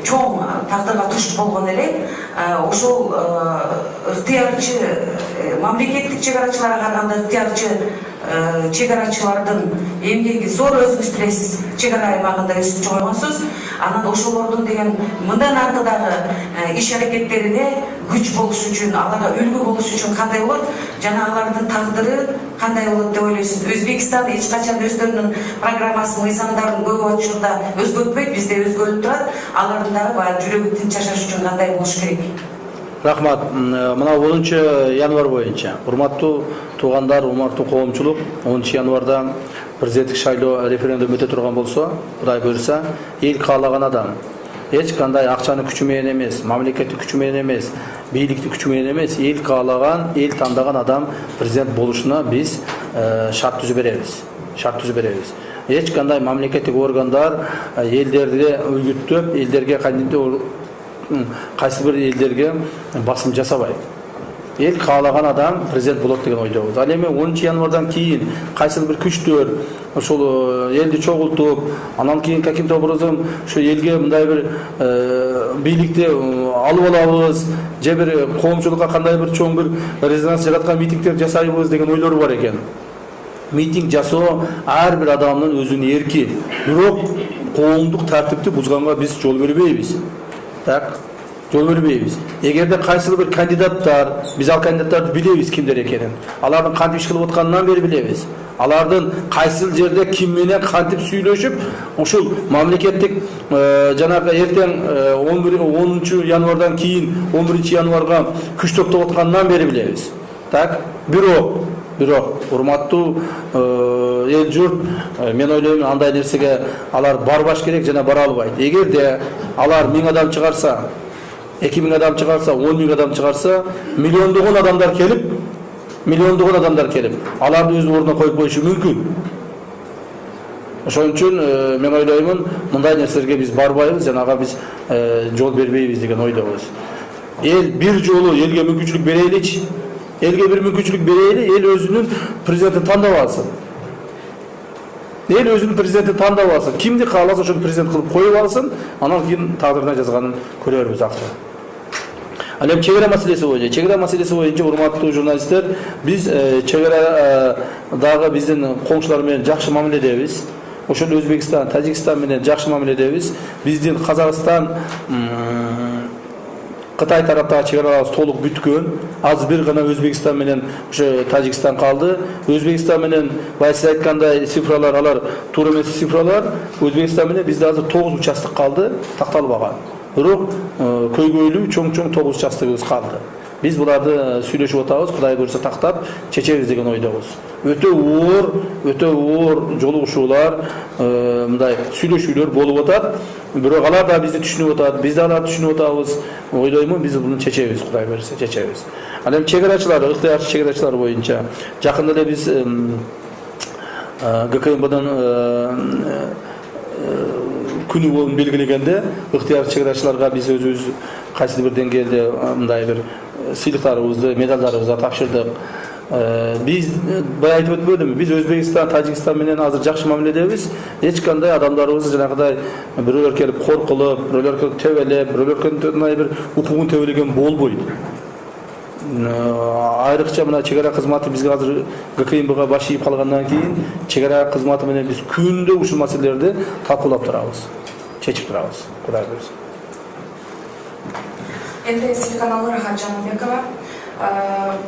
чоң тагдырга туш болгон эле. Ошол ыктыярчы мамлекеттик чек арачыларга караганда ыктыярчы чек арачылардын эмгеги зор, өзүңүз билесиз, чек ара аймагында өсүп чогойгонсуз. Анан ошолордун деген мындан аркы дагы иш аракеттерине күч болуш үчүн, аларга үлгү болуш үчүн кандай болот? Жана алардын тагдыры кандай болот деп ойлойсуз? Өзбекстан эч качан өздөрүнүн программасын, мыйзамдарын көп учурда өзгөртпөйт, бизде өзгөрүп турат. Алардын дагы баягы жүрөгү тынч жашаш үчүн кандай болуш керек? Рахмат. Мына 10 январ боюнча урматтуу туугандар, урматтуу коомчулук, 10 январда президенттик шайлоо референдум өтө турган болсо, Кудай буйрса, эл каалаган адам эч кандай акчаны күчү менен эмес, мамлекеттик күчү менен эмес, бийликти күчү менен эмес, эл каалаган, эл тандаган адам президент болушуна биз шарт түзүп беребиз. Шарт түзүп беребиз. Эч кандай мамлекеттик органдар элдерди үгүттөп, элдерге кайсы бир элдерге басым жасабайт. эл каалаган адам президент болот деген ойдобуз. Ал эми 10 январдан кийин кайсыл бир күчтөр ошол элди чогултуп, анан кийин каким-то образом ошо элге мындай бир бийликти алып алабыз, же бир коомчулукка кандай бир чоң бир резонанс жараткан митингдер жасайбыз деген ойлору бар экен. Митинг жасоо ар бир адамдын өзүнүн эрки. Бирок коомдук тартипти бузганга биз жол бербейбиз. Так, жол бербейбиз. Эгерде кайсыл бир кандидаттар, биз ал кандидаттарды билебиз кимдер экенин. Алардын кантип иш кылып атканынан бери билебиз. Алардын кайсыл жерде ким менен кантип сүйлөшүп, ушул мамлекеттик жанагы эртең 10 январдан кийин 11 январга күч топтоп атканынан бери билебиз. Так, бирок урматтуу эл журт, мен ойлойм андай нерсеге алар барбаш керек жана бара албайт. Эгерде алар 1000 адам чыгарса, 2000 адам чыгарса, 10 000 адам чыгарса, миллиондогон адамдар келип, аларды өз ордуна коюп коюшу мүмкүн. Ошон үчүн мен ойлоймун, мындай нерселерге биз барбайбыз, жанага биз жол бербейбиз деген ойдобуз. Эл бир жолу элге мүмкүнчүлүк берейличи, элге бир мүмкүнчүлүк берейли, эл өзүнүн президентин тандап алсын. Эл өзүнүн президентин тандап алсын. Кимди кааласа ошону президент кылып коюп алсын, анан кийин тагдырына жазганын көрө беребиз акча. Ал эми чек ара маселеси боюнча урматтуу журналисттер, биз чек арадагы биздин коңшулар менен жакшы мамиледебиз. Ошол Өзбекстан, Тажикстан менен жакшы мамиледебиз. Биздин Казакстан, Кытай тараптагы чек араларыбыз толук бүткөн. Азыр бир гана Өзбекстан менен ошо Тажикстан калды. Өзбекстан менен баягы сиз айткандай цифралар, алар туура эмес цифралар. Өзбекстан менен бизде азыр 9 участок калды, такталбаган. Бирок көйгөйлүү чоң 9 участогубуз калды. Биз буларды сүйлөшүп атабыз, Кудай буйрса тактап чечебиз деген ойдобуз. Өтө оор жолугушуулар, мындай сүйлөшүүлөр болуп атат. Бирок алар да бизди түшүнүп атат, биз да аларды түшүнүп атабыз. Ойлоймун, биз буну чечебиз, Кудай буйрса чечебиз. Ал эми чек арачылар, ыктыярчы чек арачылар боюнча жакында эле биз ГКМБдын күнү болуп белгилегенде ыктыярчы чек арачыларга биз өзүбүз кайсы бир деңгээлде мындай бир сыйлыктарыбызды, медалдарыбызды тапшырдык. Биз баягы айтып өтпөдүмбү? Биз Өзбекстан, Тажикстан менен азыр жакшы мамиледебиз. Эч кандай адамдарыбыз жанагыдай бирөөлөр келип коркулуп, бирөөлөр келип тебелеп, бирөөлөр келип мындай бир укугун тебелеген болбойт. Айрыкча мына чек ара кызматы бизге азыр ГКМБга баш ийип калгандан кийин чек ара кызматы менен биз күндө ушул маселелерди талкуулап турабыз, чечип турабыз. Кудай буйрса. НТС телеканалы Рахат Жаныбекова.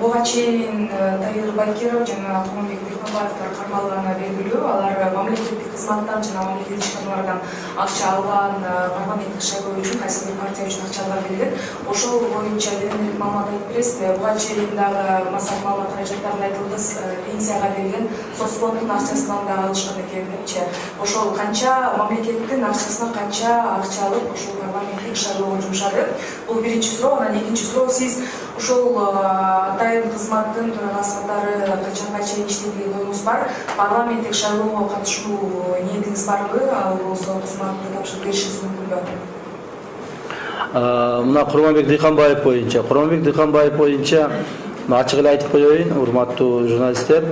Буга чейин Таир Байкиров жана Курманбек Дыйканбаевдер кармалганы белгилүү. Алар мамлекеттик кызматтан жана мамлекеттик ишканалардан акча алган, парламенттик шайлоо үчүн кайсы бир партия үчүн акча алган белгилет. Ошол боюнча дерек маалымат айтып бересизби? Буга чейин дагы маалымат каражаттарын айтылды, пенсияга берилген соцфонддун акчасынан да алышкан экенчи. Ошол канча мамлекеттин акчасынан канча акча алып ошол парламенттик шайлоого жумшады? Бул биринчи суроо. Анан экинчи суроо, сиз ошол атайын кызматтын төрагасы катары качанга чейин иштейт деген оюңуз бар. Парламенттик шайлоого катышуу ниетиңиз барбы? Ал болсо кызматты тапшырып беришиңиз мүмкүнбү? Мына Курманбек Дыйканбаев боюнча ачык эле айтып коеюн, урматтуу журналисттер.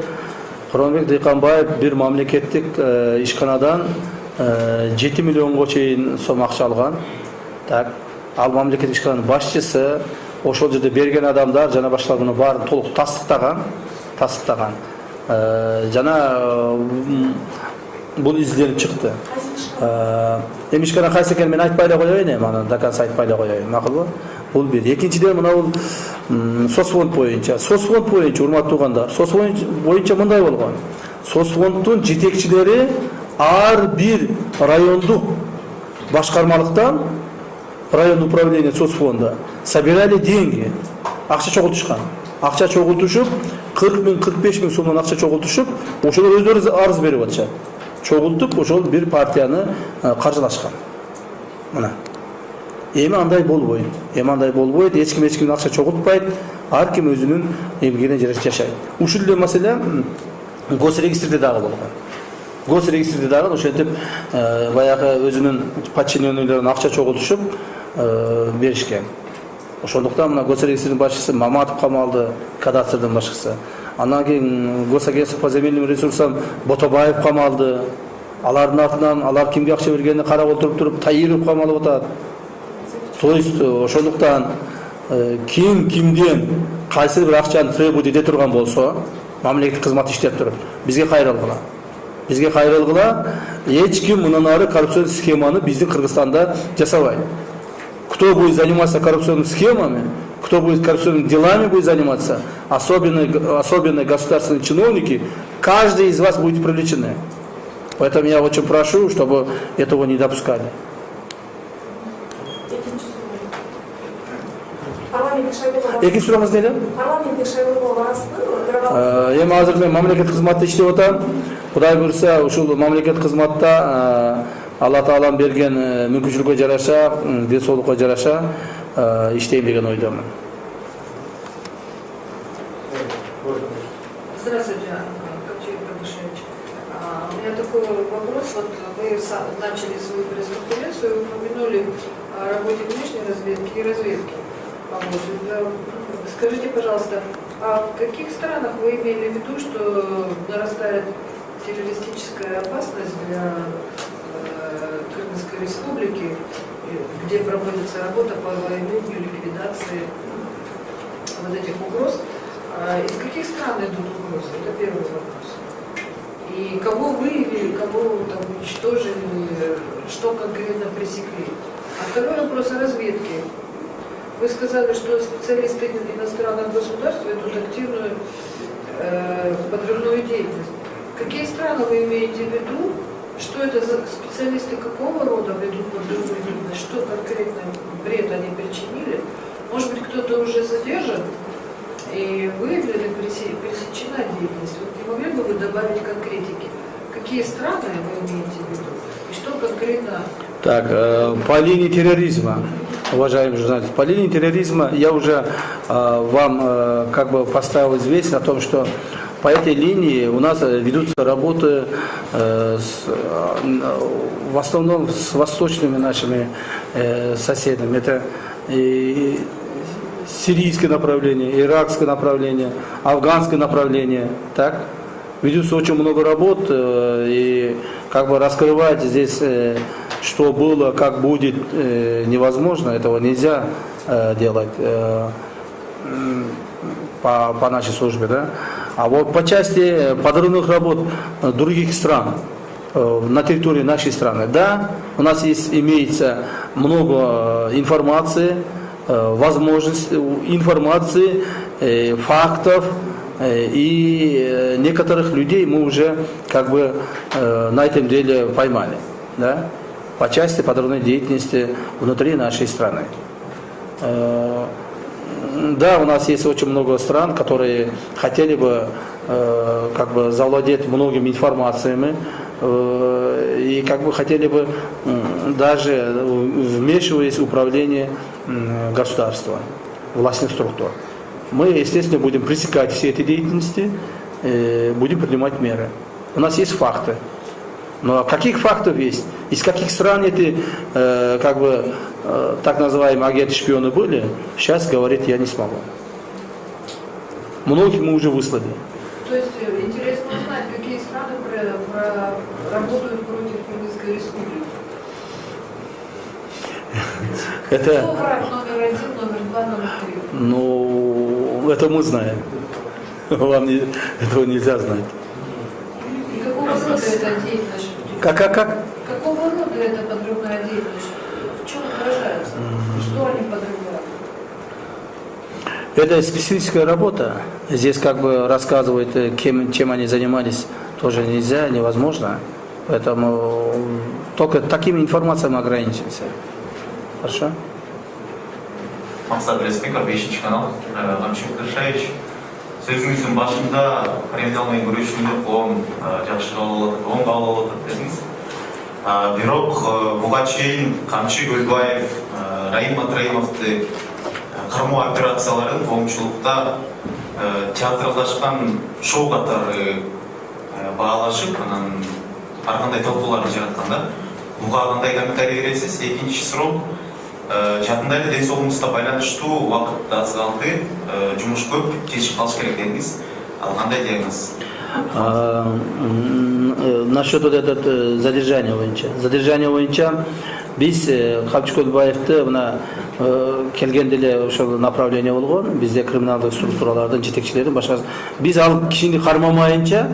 Курманбек Дыйканбаев бир мамлекеттик ишканадан 7 миллионго чейин сом акча алган. Так, ал мамлекеттик ишкананын башчысы, ошол жерде берген адамдар жана башкалар муну баарын толук тастыктаган. Жана бул изиленип чыкты. Эми ишкана кайсы экенин мен айтпай эле коеюн, эми аны до конца айтпай эле коеюн, макулбу? Бул бир. Экинчиден мына бул соцфонд боюнча урматтуу туугандар, соцфонд боюнча мындай болгон. Соцфонддун жетекчилери ар бир райондук башкармалыктан, райондук управление соцфонда собирали деньги. Акча чогултушкан. Акча чогултушуп, 40 000, 45 000 сомдон акча чогултушуп, ошолор өздөрү арыз берип атышат. Чогултуп, ошол бир партияны каржылашкан. Мына. Эми андай болбойт. Эч ким акча чогултпайт. Ар ким өзүнүн эмгегине жараша жашайт. Ушул эле маселе госрегистрде дагы болгон. Ошентип баягы өзүнүн подчиненныйларын акча чогултушуп беришкен. Ошондуктан мына госрегистрдин башчысы Маматов камалды, кадастрдын башчысы. Андан кийин госагентство по земельным ресурсам Ботобаев камалды. Алардын артынан алар кимге акча бергенин карап отуруп туруп Таиров камалып атат. То есть ошондуктан ким кимден кайсы бир акчаны требует эте турган болсо, мамлекеттик кызмат иштеп туруп бизге кайрылгыла. Бизге кайрылгыла, эч ким мындан ары коррупцион схеманы биздин Кыргызстанда жасабайт. Кто будет заниматься коррупционными схемами, кто будет коррупционными делами будет заниматься, особенно государственные чиновники, каждый из вас будет привлечены. Поэтому я очень прошу, чтобы этого не допускали. Экинчи сурооңуз эмне? Парламенттик шайлоого арасында Эми азыр мен мамлекеттик кызматта иштеп атам. Кудай буюрса, ушул мамлекеттик кызматта Алла Таалам берген мүмкүнчүлүккө жараша, денсаулыкка жараша иштейм деген ойдомун. Здравствуйте, Капчиев Павлович. У меня такой вопрос. Вот вы начали свою пресс-конференцию, вы упомянули о работе внешней разведки и разведки. Скажите, пожалуйста, а в каких странах вы имели в виду, что нарастает террористическая опасность для Кыргызской республики, где проводится работа по выявлению, ликвидации вот этих угроз? Из каких стран идут угрозы? Это первый вопрос. И кого выявили, кого там уничтожили, что конкретно пресекли? А второй вопрос о разведке. Вы сказали, что специалисты иностранных государств ведут активную подрывную деятельность. Какие страны вы имеете в виду? Что это за специалисты, какого рода ведут подрывную деятельность? Что конкретно вред они причинили? Может быть, кто-то уже задержан и выявлена, пресечена деятельность? Вот не могли бы вы добавить конкретики? Какие страны вы имеете в виду? И что конкретно? Так, по линии терроризма, уважаемый журналист, по линии терроризма я уже вам как бы поставил известие о том, что по этой линии у нас ведутся работы в основном с восточными нашими соседями. Это и сирийское направление, иракское направление, афганское направление. Так? Ведется очень много работ, и как бы раскрывать здесь, что было, как будет, невозможно. Этого нельзя делать по нашей службе. Да? А вот по части подрывных работ других стран, на территории нашей страны, да, у нас имеется много информации, возможностей, информации, фактов, и некоторых людей мы уже как бы на этом деле поймали, да, по части подрывной деятельности внутри нашей страны. Да, у нас есть очень много стран, которые хотели бы как бы завладеть многими информациями и как бы хотели бы даже вмешиваясь в управление государства, властных структур. Мы, естественно, будем пресекать все эти деятельности, будем принимать меры. У нас есть факты. Но каких фактов есть? Из каких стран эти как бы так называемые агенты-шпионы были, сейчас говорить я не смогу. Многих мы уже выслали. То есть интересно узнать, какие страны работают против Кыргызской республики? Это, Кто враг номер 1, номер 2, номер 3? ну, это мы знаем. Вам этого нельзя знать. И какого рода эта деятельность? Как? Какого рода эта подрывная деятельность? В чем выражается? Что они подрывают? Это специфическая работа. Здесь как бы рассказывать, чем они занимались, тоже нельзя, невозможно. Поэтому только такими информациями ограничимся. Хорошо? Мақсат Респеков, 5-ші канал, Қамшин Кыршаевич. Сөзіңіздің башында криминалный күрөшүүнү коом жакшы кабыл алып атат дедиңиз. Бирок буга чейин Камчы Көлбаев, Раим Матраимовду кармоо операцияларын коомчулукта театралдашкан шоу катары баалашып, анан ар кандай талкууларды жараткан да. Буга кандай комментарий бересиз? Экинчи суроо, жақында эле ден соолугуңузга байланыштуу убакытта азганды, жумуш көп, чечип калыш керек дедиңиз. Ал кандай диагноз? Насчет вот этот задержания боюнча. Задержания боюнча биз Кабчык Көлбаевди мына келгенде эле ошол направление болгон. Бизде криминалдык структуралардын жетекчилери башка биз ал кишини кармамайынча,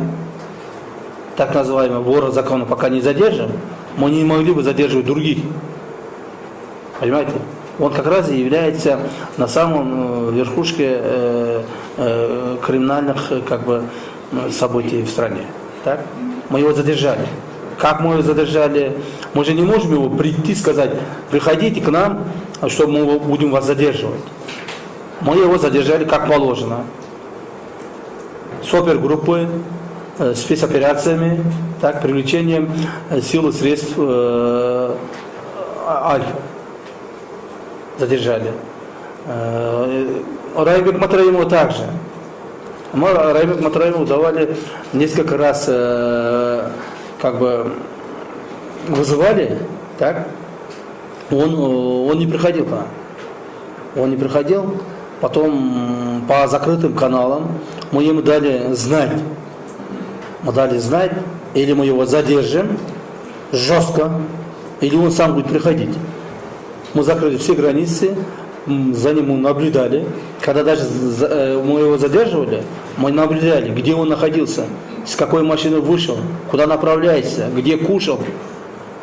так называемый вора закона пока не задержим, мы не могли бы задерживать других. Понимаете? Он как раз и является на самом верхушке криминальных как бы событий в стране. Так? Мы его задержали. Как мы его задержали? Мы же не можем его прийти и сказать, приходите к нам, что мы будем вас задерживать. Мы его задержали как положено. Супергруппы, спецоперациями, так, привлечением сил и средств Альфа. Задержали. Райбек Матраимову также. Мы Райбек Матраимову давали несколько раз, как бы вызывали, так? Он не приходил к нам. Он не приходил. Потом по закрытым каналам мы ему дали знать. Мы дали знать, или мы его задержим жестко, или он сам будет приходить. Мы закрыли все границы, за ним наблюдали. Когда даже мы его задерживали, мы наблюдали, где он находился, с какой машины вышел, куда направляется, где кушал.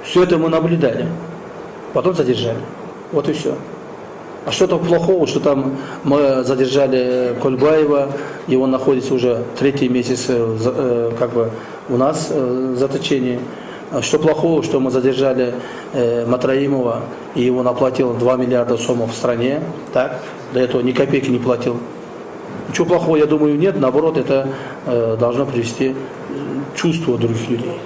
Все это мы наблюдали. Потом задержали. Вот и все. А что-то плохого, что там мы задержали Кольбаева, и он находится уже 3-й месяц как бы у нас в заточении. Что плохого, что мы задержали Матраимова, и он оплатил 2 миллиарда сомов в стране, так? До этого ни копейки не платил. Ничего плохого, я думаю, нет, наоборот, это должно привести чувство других людей.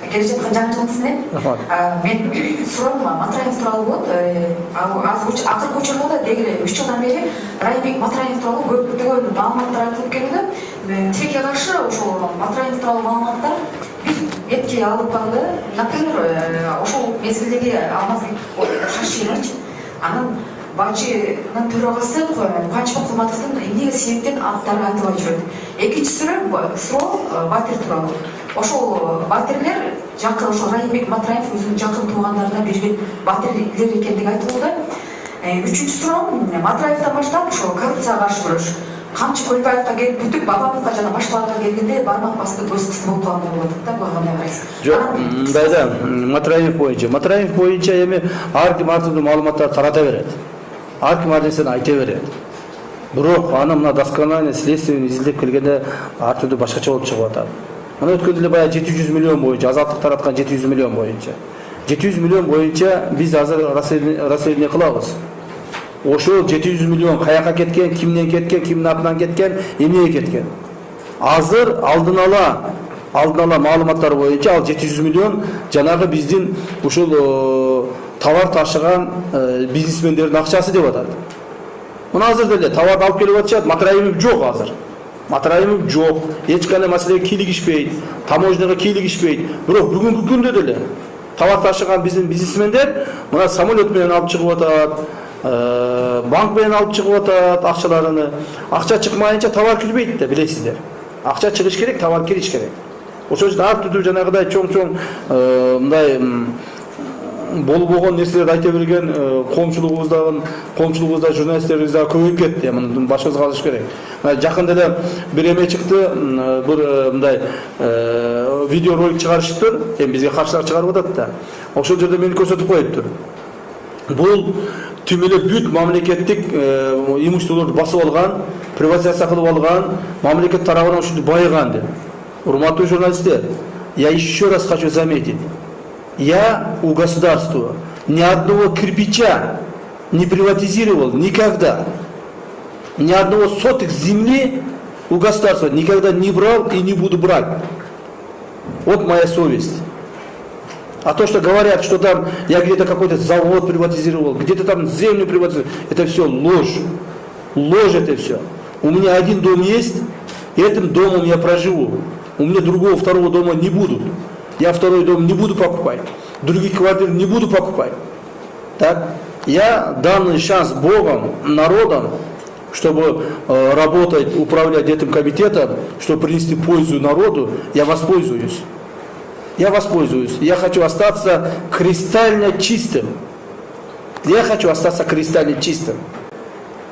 келе жатқан жаңа жылдысына мен сұрағым Матраев туралы болды. Ақырғы учурда дегеле 3 жылдан бери Райбек Матраев туралы көптөгөн маалыматтар айтылып келди. Тилекке каршы ошол Матраев туралы маалыматтар бир бетке алып калды. Например, ошол мезгилдеги Алмазбек Шаширович анын бачынын төрагасы Кубанычбек Кулматовдун эмнеге себептен аттары айтылбай жүрөт. Экинчи суроо батир тууралуу. Ошол батирлер жакын ошол Райбек Матраев өзүнүн жакын туугандарына берген батирлер экендиги айтылууда. Үчүнчү суроо Матраевден баштап ошол коррупцияга каршы күрөш. Камчы Көлбаевга келип бүтүп Бабановго жана башкаларга келгенде бармак басты көз кысты болуп калган болот да, буга кандай карайсыз? Жок, дайда Матраев боюнча эми ар ким ар түрдүү маалыматтарды тарата берет. Ар ким ар нерсени айта берет. Бирок аны мына досконально следствиени изилдеп келгенде ар түрдүү башкача болуп чыгып атат. Мына өткөндө эле баягы 700 миллион боюнча, азаттык тараткан 700 миллион боюнча. 700 миллион боюнча биз азыр расследование кылабыз. Ошол 700 миллион каяка кеткен, кимден кеткен, кимдин атынан кеткен, эмнеге кеткен. Азыр алдын ала маалыматтар боюнча ал 700 миллион жанагы биздин ушул товар ташыган бизнесмендердин акчасы деп атат. Мына азыр деле товарды алып келип атышат, Матраимов жок азыр. Матраимов жок, эч кандай маселеге кийлигишпейт, таможняга кийлигишпейт. Бирок бүгүнкү күндө деле товар ташыган биздин бизнесмендер мына самолет менен алып чыгып атат, банк менен алып чыгып атат акчаларını. Акча чыкмайынча товар кирбейт да, билесиздер. Акча чыгыш керек, товар кириш керек. Ошол үчүн ар түрдүү жанагыдай чоң мындай болуп болгон нерселерди айта берген коомчулугубузда журналисттерибиз да көбөйүп кетти. Муну башыбызга алыш керек. Жакында эле бир эме чыкты, бир мындай видео ролик чыгарышыптыр. Эми бизге каршылар чыгарып атат да. Ошол жерде мени көрсөтүп коюптур. Бул түм эле бүт мамлекеттик имуществолорду басып алган, приватизация кылып алган, мамлекет тарабынан ушинтип байыган деп. Урматтуу журналисттер, я еще раз хочу заметить, я у государства ни одного кирпича не приватизировал никогда. Ни одного соток земли у государства никогда не брал и не буду брать. Вот моя совесть. А то, что говорят, что там я где-то какой-то завод приватизировал, где-то там землю приватизировал, это все ложь. Ложь это все. У меня один дом есть, и этим домом я проживу. у меня другого второго дома не будут. Я второй дом не буду покупать. Других квартир не буду покупать. Так? Я данный шанс Богом, народом, чтобы работать, управлять этим комитетом, чтобы принести пользу народу, я воспользуюсь. Я воспользуюсь. Я хочу остаться кристально чистым. Я хочу остаться кристально чистым.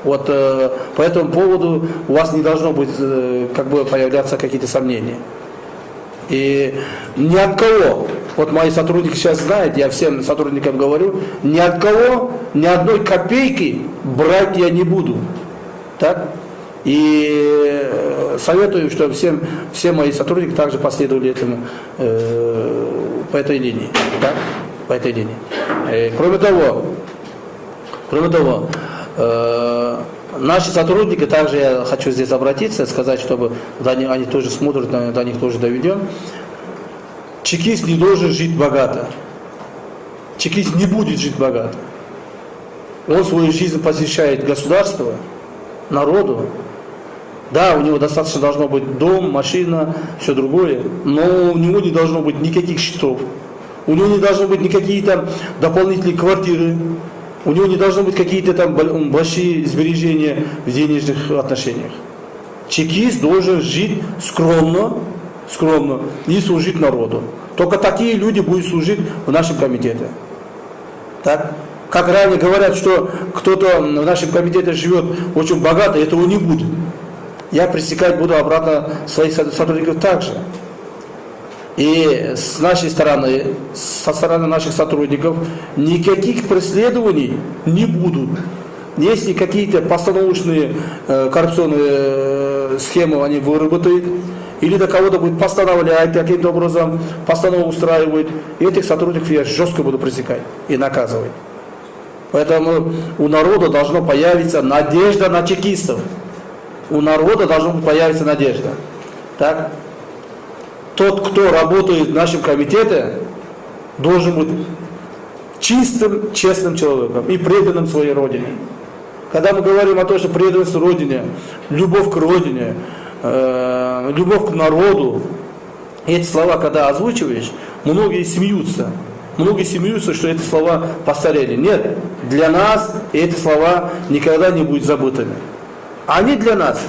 Вот по этому поводу у вас не должно быть как бы появляться какие-то сомнения. И ни от кого, вот мои сотрудники сейчас знают, я всем сотрудникам говорю, ни от кого, ни одной копейки брать я не буду. Так? И советую, чтобы все мои сотрудники также последовали этому, по этой линии. Так? По этой линии. Кроме того, наши сотрудники, также я хочу здесь обратиться, сказать, чтобы они тоже смотрят, до них тоже доведем. Чекист не должен жить богато. Чекист не будет жить богато. Он свою жизнь посвящает государству, народу. Да, у него достаточно должно быть дом, машина, все другое, но у него не должно быть никаких счетов. У него не должно быть никакие там дополнительные квартиры. У него не должно быть какие-то там большие сбережения в денежных отношениях. Чекист должен жить скромно и служить народу. Только такие люди будут служить в нашем комитете. Так? Как ранее говорят, что кто-то в нашем комитете живет очень богато, этого не будет. Я пресекать буду обратно своих сотрудников также. И с нашей стороны, со стороны наших сотрудников, никаких преследований не будут. Если какие-то постановочные коррупционные схемы они выработают, или до кого-то будет постановлять каким-то образом, постанову устраивать, этих сотрудников я жестко буду пресекать и наказывать. Поэтому у народа должна появиться надежда на чекистов. У народа должна появиться надежда. Так? Тот, кто работает в нашем комитете, должен быть чистым, честным человеком и преданным своей родине. Когда мы говорим о том, что преданность родине, любовь к родине, любовь к народу, эти слова, когда озвучиваешь, многие смеются. Многие смеются, что эти слова постарели. Нет, для нас эти слова никогда не будут забытыми. Они для нас,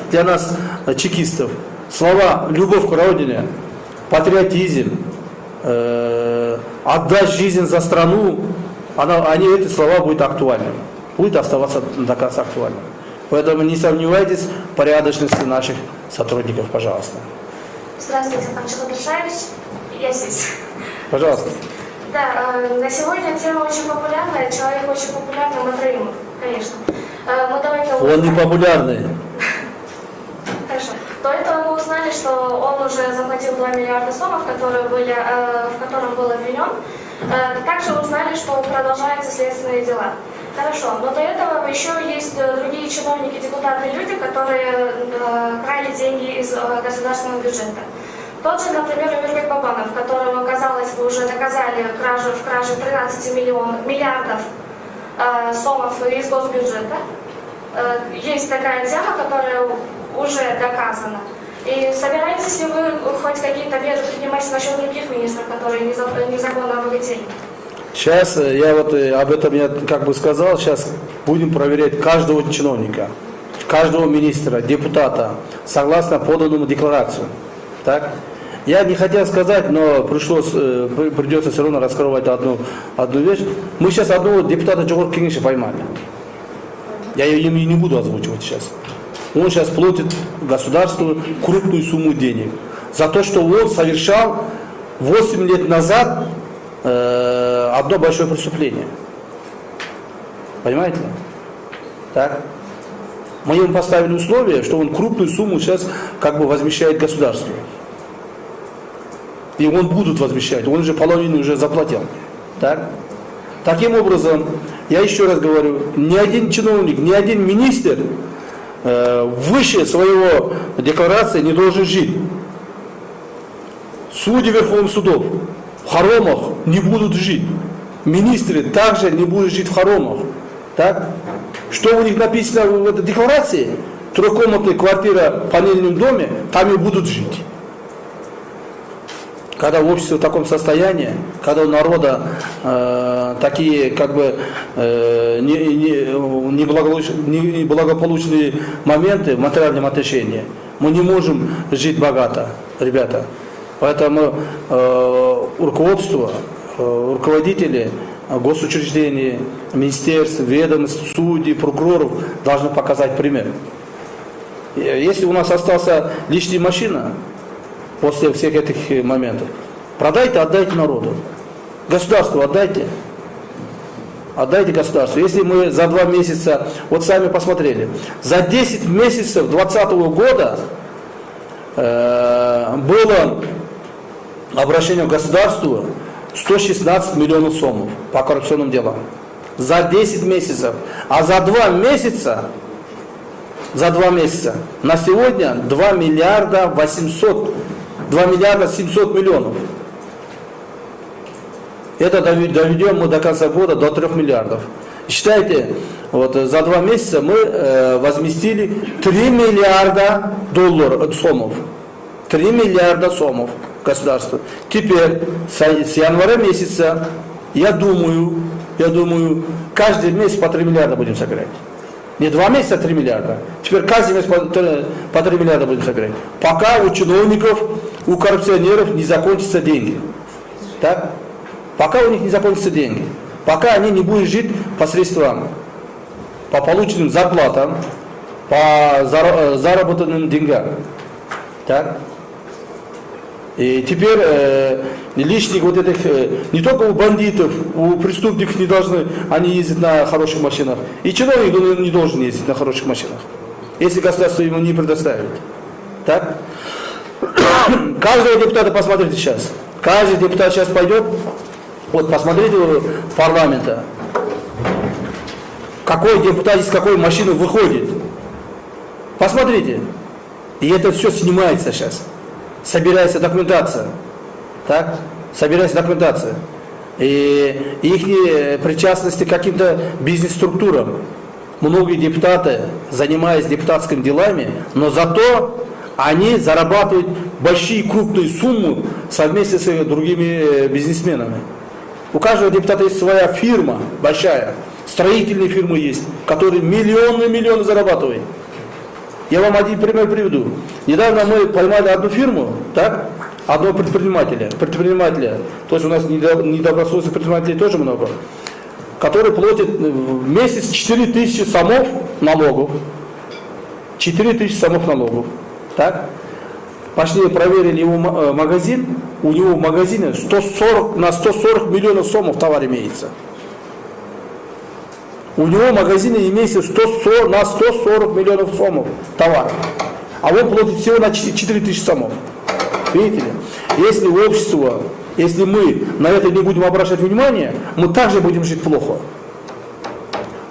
чекистов, слова «любовь к родине», патриотизм, отдать жизнь за страну, эти слова будут актуальными, будут оставаться до конца актуальными. Поэтому не сомневайтесь в порядочности наших сотрудников, пожалуйста. Здравствуйте, пан Челобершевич, я здесь. Пожалуйста. Да, на сегодня тема очень популярная, человек очень популярный, Матраимов, конечно. Он не популярный. Хорошо. До этого мы узнали, что он уже заплатил 2 миллиарда сомов, в котором был обвинен. Также узнали, что продолжаются следственные дела. Хорошо, но до этого еще есть другие чиновники, депутаты, люди, которые крали деньги из государственного бюджета. Тот же, например, Эмирбек Бабанов, которого, казалось бы, уже доказали в краже 13 миллиардов сомов из госбюджета. Есть такая тема, которая уже доказана. И собираетесь ли вы хоть какие-то меры принимать насчет других министров, которые незаконно обогатели? Сейчас я об этом я как бы сказал, сейчас будем проверять каждого чиновника, каждого министра, депутата, согласно поданному декларацию. Так? Я не хотел сказать, но придется все равно раскрывать одну вещь. Мы сейчас одного депутата Джохор Кенеша поймали. Я ее не буду озвучивать сейчас. Он сейчас платит государству крупную сумму денег за то, что он совершал 8 лет назад одно большое преступление. Понимаете? Так? Мы ему поставили условие, что он крупную сумму сейчас как бы возмещает государству. И он будет возмещать, он уже половину уже заплатил. Так? Таким образом, я еще раз говорю, ни один чиновник, ни один министр выше своего декларации не должен жить. Судьи Верховных судов в хоромах не будут жить. Министры также не будут жить в хоромах. Так? Что у них написано в этой декларации? Трехкомнатная квартира в панельном доме, там и будут жить. Когда общество в таком состоянии, когда у народа такие как бы неблагополучные моменты в материальном отношении, мы не можем жить богато, ребята. Поэтому руководство, руководители госучреждений, министерств, ведомств, судей, прокуроров должны показать пример. Если у нас остался лишняя машина после всех этих моментов, продайте, отдайте народу. Государству отдайте. Отдайте государству. Если мы за 2 месяца, вот сами посмотрели, за 10 месяцев 2020 года было обращение к государству 116 миллионов сомов по коррупционным делам. За 10 месяцев. А за 2 месяца на сегодня 2 миллиарда 700 миллионов. Это доведем мы до конца года до 3 миллиардов. Считайте, вот за 2 месяца мы возместили 3 миллиарда сомов. 3 миллиарда сомов государству. Теперь с января месяца, я думаю, каждый месяц по 3 миллиарда будем собирать. Не 2 месяца, а 3 миллиарда. Теперь каждый месяц по 3 миллиарда будем собирать. Пока у чиновников, у коррупционеров не закончатся деньги. Так? Пока у них не закончатся деньги. Пока они не будут жить по средствам, по полученным зарплатам, по заработанным деньгам. Так? И теперь лишних вот этих, не только у бандитов, у преступников не должны, они ездят на хороших машинах. И чиновник не должен ездить на хороших машинах, если государство ему не предоставит. Так? Каждого депутата посмотрите сейчас. Каждый депутат сейчас пойдет, вот посмотрите парламента. Какой депутат из какой машины выходит. Посмотрите. И это все снимается сейчас. Собирается документация. Так? Собирается документация. И их причастности к каким-то бизнес-структурам. Многие депутаты, занимаясь депутатскими делами, но зато они зарабатывают большие крупные суммы совместно с другими бизнесменами. У каждого депутата есть своя фирма большая. Строительные фирмы есть, которые миллионы зарабатывают. Я вам один пример приведу. Недавно мы поймали одну фирму, так? Одного предпринимателя. То есть у нас недобросовестных предпринимателей тоже много, который платит в месяц 4000 сомов налогов. 4000 сомов налогов. Так? Пошли проверили его магазин. У него в магазине на 140 миллионов сомов товар имеется. У него в магазине имеется на 140 миллионов сомов товара. А он платит всего на 4000 сомов. Видите ли? Если общество, если мы на это не будем обращать внимание, мы также будем жить плохо.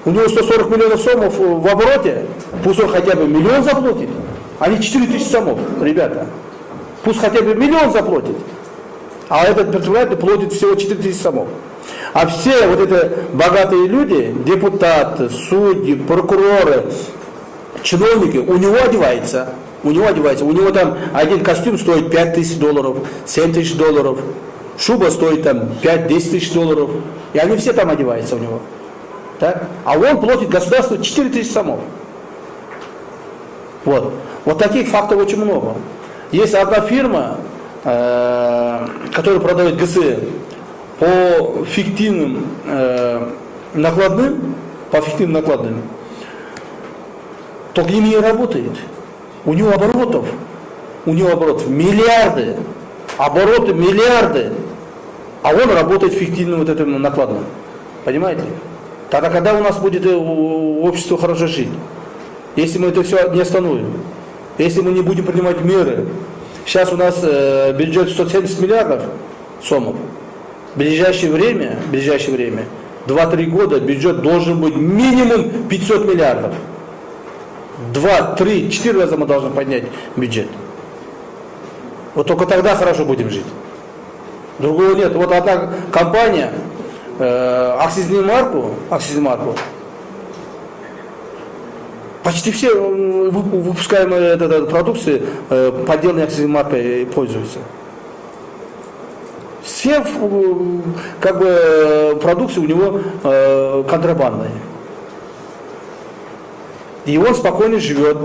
У него 140 миллионов сомов в обороте, пусть он хотя бы 1 миллион заплатит, а не 4000 сомов, ребята. Пусть хотя бы 1 миллион заплатит, а этот предприниматель платит всего 4000 сомов. А все вот это богатые люди, депутаты, судьи, прокуроры, чиновники, у него одевается. У него там один костюм стоит $5000, $7000, шуба стоит там 5-10 тысяч долларов. И они все там одеваются у него. Так? А он платит государству 4000 сомов. Вот таких фактов очень много. Есть одна фирма, которая продает ГСМ по фиктивным накладным, только ими не работает. У него оборотов миллиарды, обороты миллиарды, а он работает фиктивным вот этим накладным. Понимаете? Тогда когда у нас будет общество хорошо жить? Если мы это все не остановим, если мы не будем принимать меры. Сейчас у нас бюджет 170 миллиардов сомов. В ближайшее время, 2-3 года бюджет должен быть минимум 500 миллиардов. 2, 3, 4 раза мы должны поднять бюджет. Вот только тогда хорошо будем жить. Другого нет. Вот одна компания, акцизную марку, почти все выпускаемые продукции поддельной акцизной маркой пользуются. все как бы продукции у него контрабандные. И он спокойно живет.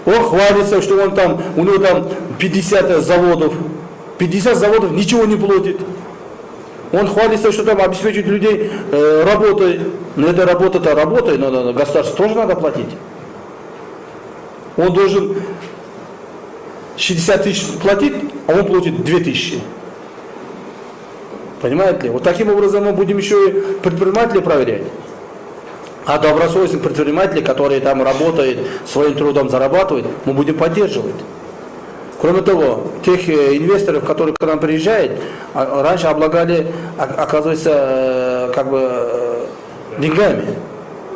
Он хвалится, что он там, у него там 50 заводов. 50 заводов ничего не платит. Он хвалится, что там обеспечивает людей работой. Но эта работа-то работой, но государству тоже надо платить. Он должен 60 тысяч платить, а он платит 2000. Понимаете ли? Вот таким образом мы будем еще и предпринимателей проверять. А добросовестных предпринимателей, которые там работают, своим трудом зарабатывают, мы будем поддерживать. Кроме того, тех инвесторов, которые к нам приезжают, раньше облагали, оказывается, как бы деньгами.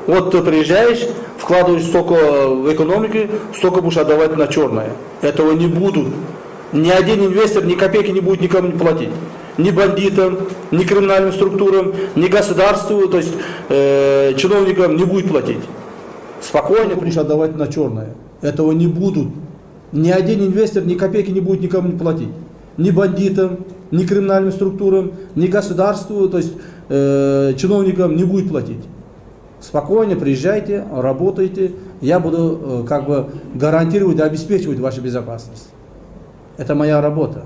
Вот ты приезжаешь, вкладываешь столько в экономику, столько будешь отдавать на черное. Этого не будут. Ни один инвестор ни копейки не будет никому не платить. Ни бандитам, ни криминальным структурам, ни государству, то есть чиновникам не будет платить. Спокойно будешь отдавать на черное. Этого не будут. Ни один инвестор ни копейки не будет никому не платить. Ни бандитам, ни криминальным структурам, ни государству, то есть чиновникам не будет платить. Спокойно приезжайте, работайте. Я буду как бы гарантировать и обеспечивать вашу безопасность. Это моя работа.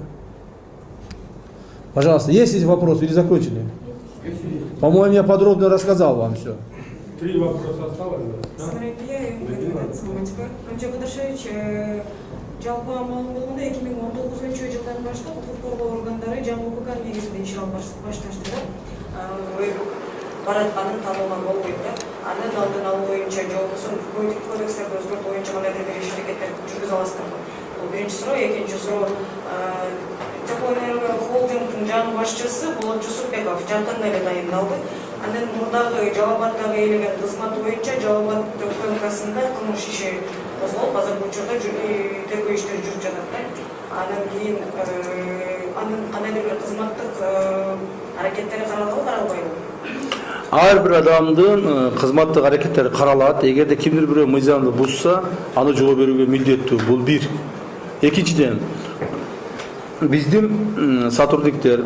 Пожалуйста, есть здесь вопросы или закончили? По-моему, я подробно рассказал вам все. 3 вопроса осталось. Жалпы амалым болгондо 2019 жылдан баштап укук коргоо органдары жаңы укук негизинде иш алып башташты да. Баратканын таанылган болбойт да. Анын алдын алуу боюнча же болбосо кодекстик кодекстерди өзгөртүү боюнча кандай да бир иш-аракеттер жүргүзө аласыздарбы? Бул биринчи суроо. Экинчи суроо, Теплоэнерго холдингдин жаңы башчысы Болот Жусупбеков жактан эле дайындалды. Анын мурдагы Жалал Абаддагы ээлеген кызматы боюнча Жалал Абад өлкөсүндө кылмыш иши козголуп, азыркы учурда тергөө иштери жүрүп жатат. Андан кийин анын кандайдыр бир кызматтык аракеттери каралабы, каралбайбы? Ар бир адамдын кызматтык аракеттери каралат. Эгерде кимдир бирөө мыйзамды бузса, аны жоло берүүгө милдеттүү. Бул бир. Экинчиден, биздин сотрудниктер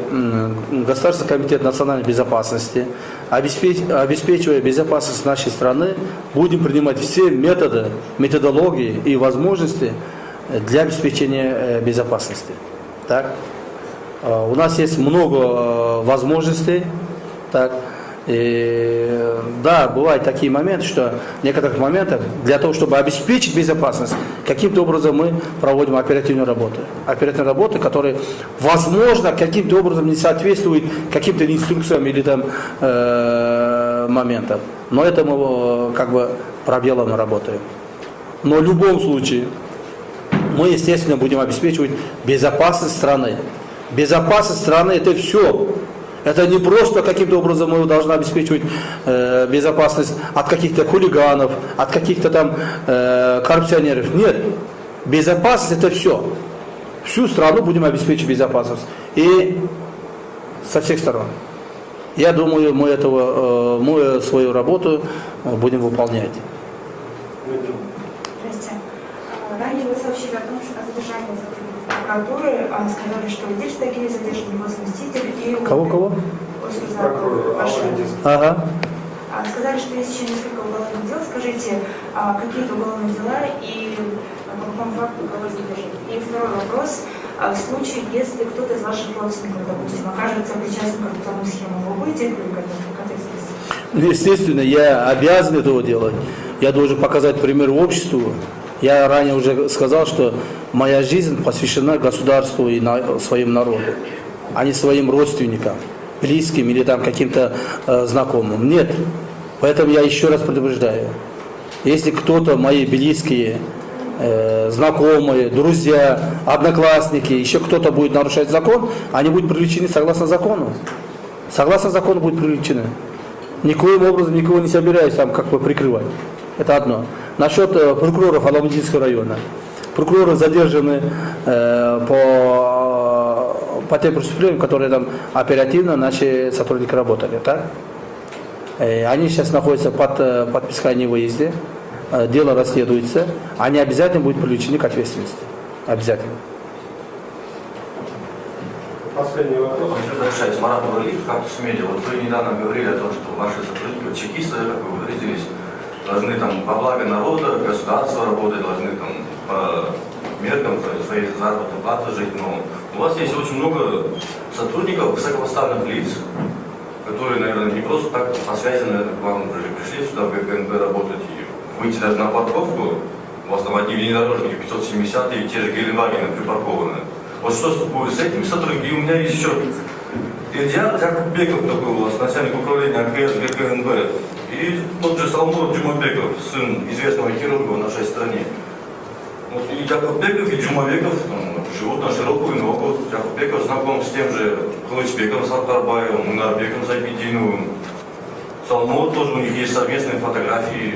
Государственный комитет национальной безопасности, обеспечивая безопасность нашей страны, будем принимать все методы, методологии и возможности для обеспечения безопасности. Так? У нас есть много возможностей. Так? И, да, бывают такие моменты, что в некоторых моментах для того, чтобы обеспечить безопасность, каким-то образом мы проводим оперативную работу. Оперативную работу, которая, возможно, каким-то образом не соответствует каким-то инструкциям или там моментам. Но это мы как бы пробелом работаем. Но в любом случае мы, естественно, будем обеспечивать безопасность страны. Безопасность страны – это все. Это не просто каким-то образом мы должны обеспечивать безопасность от каких-то хулиганов, от каких-то там коррупционеров. Нет. Безопасность это все. Всю страну будем обеспечивать безопасность. И со всех сторон. Я думаю, мы свою работу будем выполнять. Здравствуйте. Ранее вы сообщили о том, что о задержании прокуратуры, сказали, что здесь такие задержаны его заместитель и... Кого? Прокурор. Ага. Сказали, что есть еще несколько уголовных дел. Скажите, какие это уголовные дела и по какому факту кого задержали? И второй вопрос. В случае, если кто-то из ваших родственников, допустим, окажется причастен к коррупционным схемам, вы будете к ответственности? Естественно, я обязан этого делать. Я должен показать пример обществу. Я ранее уже сказал, что моя жизнь посвящена государству и своим народу, а не своим родственникам, близким или там каким-то знакомым. Нет. Поэтому я еще раз предупреждаю. Если кто-то, мои близкие, знакомые, друзья, одноклассники, еще кто-то будет нарушать закон, они будут привлечены согласно закону. Согласно закону будут привлечены. Никоим образом никого не собираюсь там как бы прикрывать. Это одно. Насчет прокуроров Аламединского района. Прокуроры задержаны по тем преступлениям, которые там оперативно наши сотрудники работали. Так? Они сейчас находятся под подпиской о невыезде. Дело расследуется. Они обязательно будут привлечены к ответственности. Обязательно. Последний вопрос. Возвращаясь, Марат Нуралиев, «Кактус Медиа». Вот вы недавно говорили о том, что ваши сотрудники, вот чекисты, как вы выразились, должны там во благо народа, государства работать, должны там по меркам своей заработной платы жить. Но у вас есть очень много сотрудников, высокопоставленных лиц, которые, наверное, не просто так по связи, наверное, к вам пришли сюда в ГКНБ работать и выйти даже на парковку. У вас там одни внедорожники 570 и те же Гелендвагены припаркованы. Вот что будет с этими сотрудниками? И у меня есть еще Илья Жакупбеков такой у вас, начальник управления АКС ГКНБ. И тот же Салмур Джумабеков, сын известного хирурга в нашей стране. Вот и Жакупбеков, и Джумабеков живут на широкую ногу. Жакупбеков знаком с тем же Кылычбеком Сартарбаевым, Мунарбеком Зайбединовым. Салмур тоже, у них есть совместные фотографии.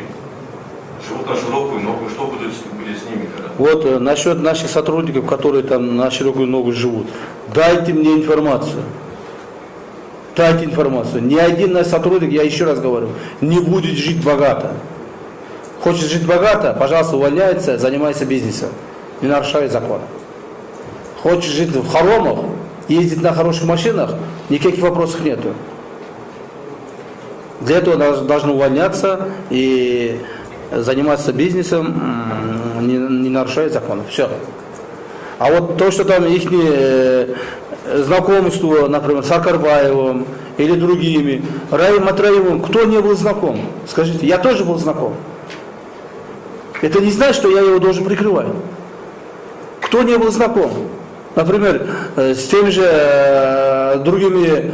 Живут на широкую ногу, что будет с ними? Вот насчет наших сотрудников, которые там на широкую ногу живут, дайте мне информацию. Дайте информацию. Ни один наш сотрудник, я еще раз говорю, не будет жить богато. Хочет жить богато, пожалуйста, увольняется, занимается бизнесом. Не нарушает закон. Хочет жить в хоромах, ездить на хороших машинах, никаких вопросов нету. Для этого должны увольняться и заниматься бизнесом, не нарушая закон. Все. А вот то, что там их знакомство, например, с Аркарбаевым или другими, Раим Матраевым, кто не был знаком? Скажите, я тоже был знаком. Это не значит, что я его должен прикрывать. Кто не был знаком? Например, с теми же другими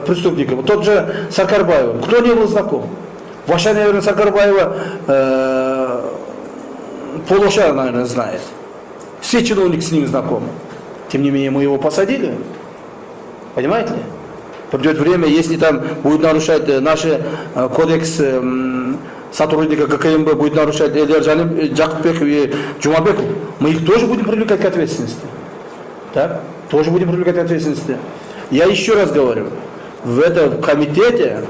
преступниками. Тот же Саркарбаев. Кто не был знаком? Ваша, наверное, Саркарбаева Полоша, наверное, знает. Все чиновники с ним знакомы. Тем не менее, мы его посадили. Понимаете? Придет время, если там будет нарушать наш кодекс сотрудника ГКМБ, будет нарушать Илья Жакупбеков и Джумабеков, мы их тоже будем привлекать к ответственности. Так? Тоже будем привлекать к ответственности. Я еще раз говорю, в этом комитете